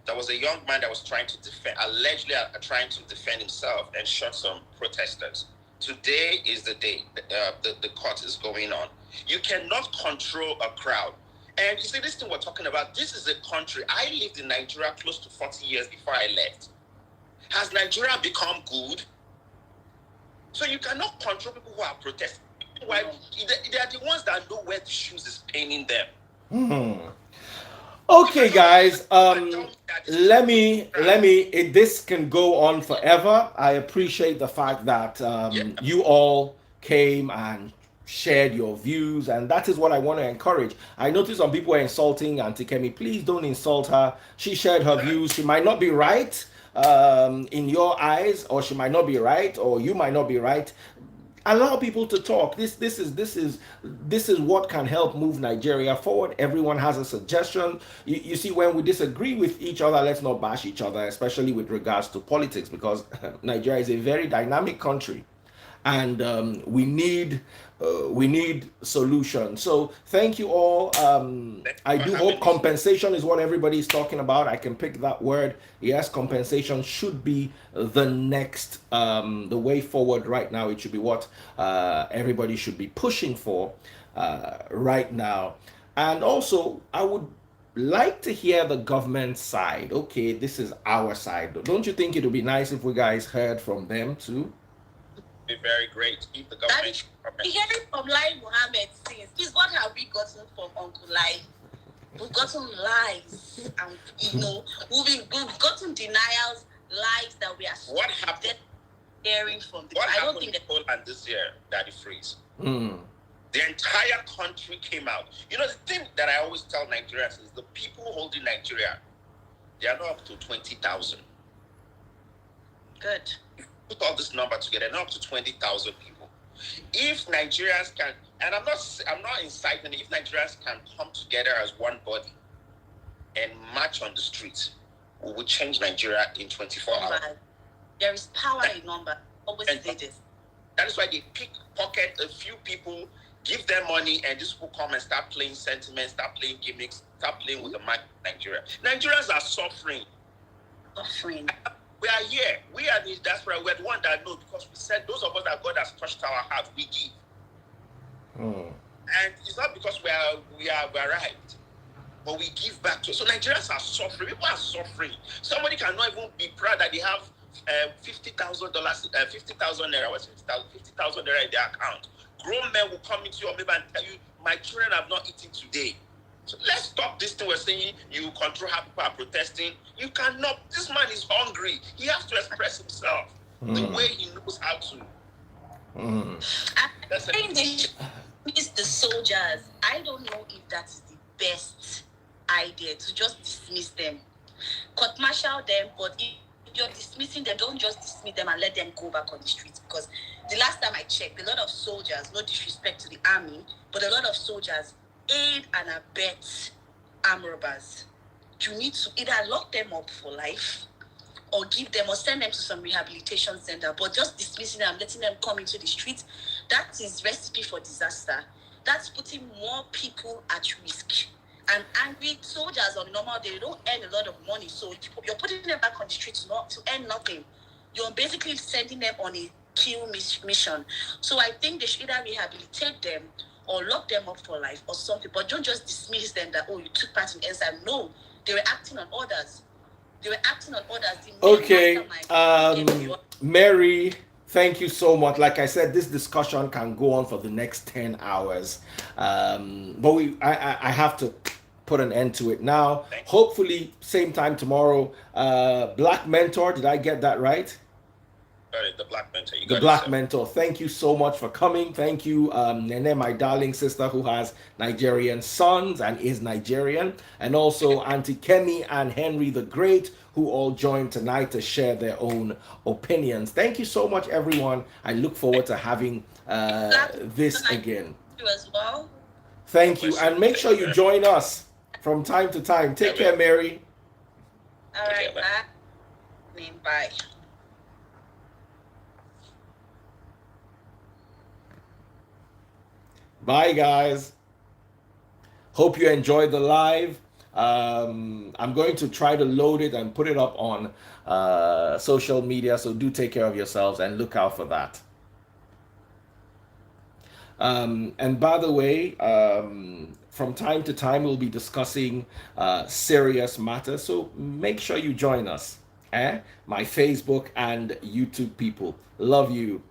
S7: There was a young man that was allegedly trying to defend himself and shot some protesters. Today is the day the court is going on. You cannot control a crowd. And you see, this thing we're talking about, this is a country. I lived in Nigeria close to 40 years before I left. Has Nigeria become good? So you cannot control people who are protesting. Why? They are the ones that know where the shoes is paining them.
S2: Okay, guys. Let me. This can go on forever. I appreciate the fact that you all came and shared your views, and that is what I want to encourage. I noticed some people are insulting Auntie Kemi. Please don't insult her. She shared her views. She might not be right in your eyes, or she might not be right, or you might not be right. Allow people to talk. This is what can help move Nigeria forward. Everyone has a suggestion. You see, when we disagree with each other, let's not bash each other, especially with regards to politics, because Nigeria is a very dynamic country, and we need solutions. So thank you all. I do hope compensation is what everybody is talking about. I can pick that word. Yes, compensation should be the next the way forward right now. It should be what everybody should be pushing for right now. And also, I would like to hear the government side. Okay, this is our side. Don't you think it would be nice if we guys heard from them too?
S7: Be very great if the government.
S6: Hearing from Lai Mohammed since is what have we gotten from Uncle Lai? We've gotten lies, and we've gotten denials, lies that we are
S7: What happened?
S6: Hearing from.
S7: What
S6: I don't
S7: happened
S6: think
S7: in Poland this year, Daddy Freeze?
S2: Mm.
S7: The entire country came out. You know, the thing that I always tell Nigerians is the people holding Nigeria, they are not up to 20,000.
S6: Good.
S7: Put all this number together, not up to 20,000 people. If Nigerians can, and I'm not inciting it, if Nigerians can come together as one body and march on the streets, we will change Nigeria in 24 hours.
S6: There is power in number. Always say this.
S7: That is why they pickpocket a few people, give them money, and these people come and start playing sentiments, start playing gimmicks, start playing with the mind of Nigeria. Nigerians are suffering. We are here. We are the diaspora. We're the one that know, because we said those of us that God has touched our heart, we give. And it's not because we are arrived, but we give back to. So Nigerians are suffering. People are suffering. Somebody cannot even be proud that they have $50,000, 50,000 naira. What's 50,000 naira in their account? Grown men will come into your neighbor and tell you, "My children have not eaten today." So let's stop this thing. We're saying you control how people are protesting. You cannot. This man is hungry. He has to express himself the way he knows how to.
S6: I think they should dismiss the soldiers. I don't know if that is the best idea, to just dismiss them. Court martial them, but if you're dismissing them, don't just dismiss them and let them go back on the streets. Because the last time I checked, a lot of soldiers, no disrespect to the army, but a lot of soldiers aid and abet armed robbers. You need to either lock them up for life or give them or send them to some rehabilitation center. But just dismissing them, letting them come into the streets, that is recipe for disaster. That's putting more people at risk. And angry soldiers on the normal day, they don't earn a lot of money. So you're putting them back on the streets not to earn nothing. You're basically sending them on a kill mission. So I think they should either rehabilitate them or lock them up for life or something. But don't just dismiss them that, you took part in SARS. No, they were acting on orders.
S2: Okay, Mary, thank you so much. Like I said, this discussion can go on for the next 10 hours. But I have to put an end to it now. Hopefully, same time tomorrow. Black Mentor, did I get that right?
S7: The Black Mentor.
S2: The Black Mentor. Thank you so much for coming. Thank you, Nene, my darling sister who has Nigerian sons and is Nigerian. And also Auntie Kemi and Henry the Great, who all joined tonight to share their own opinions. Thank you so much, everyone. I look forward to having this again.
S6: As well.
S2: Thank you. And make sure you join us from time to time. Take care, Mary.
S6: All right, bye.
S2: Bye, guys. Hope you enjoyed the live. I'm going to try to load it and put it up on social media, so do take care of yourselves and look out for that. And by the way, from time to time we'll be discussing serious matters, so make sure you join us. My Facebook and YouTube people. Love you.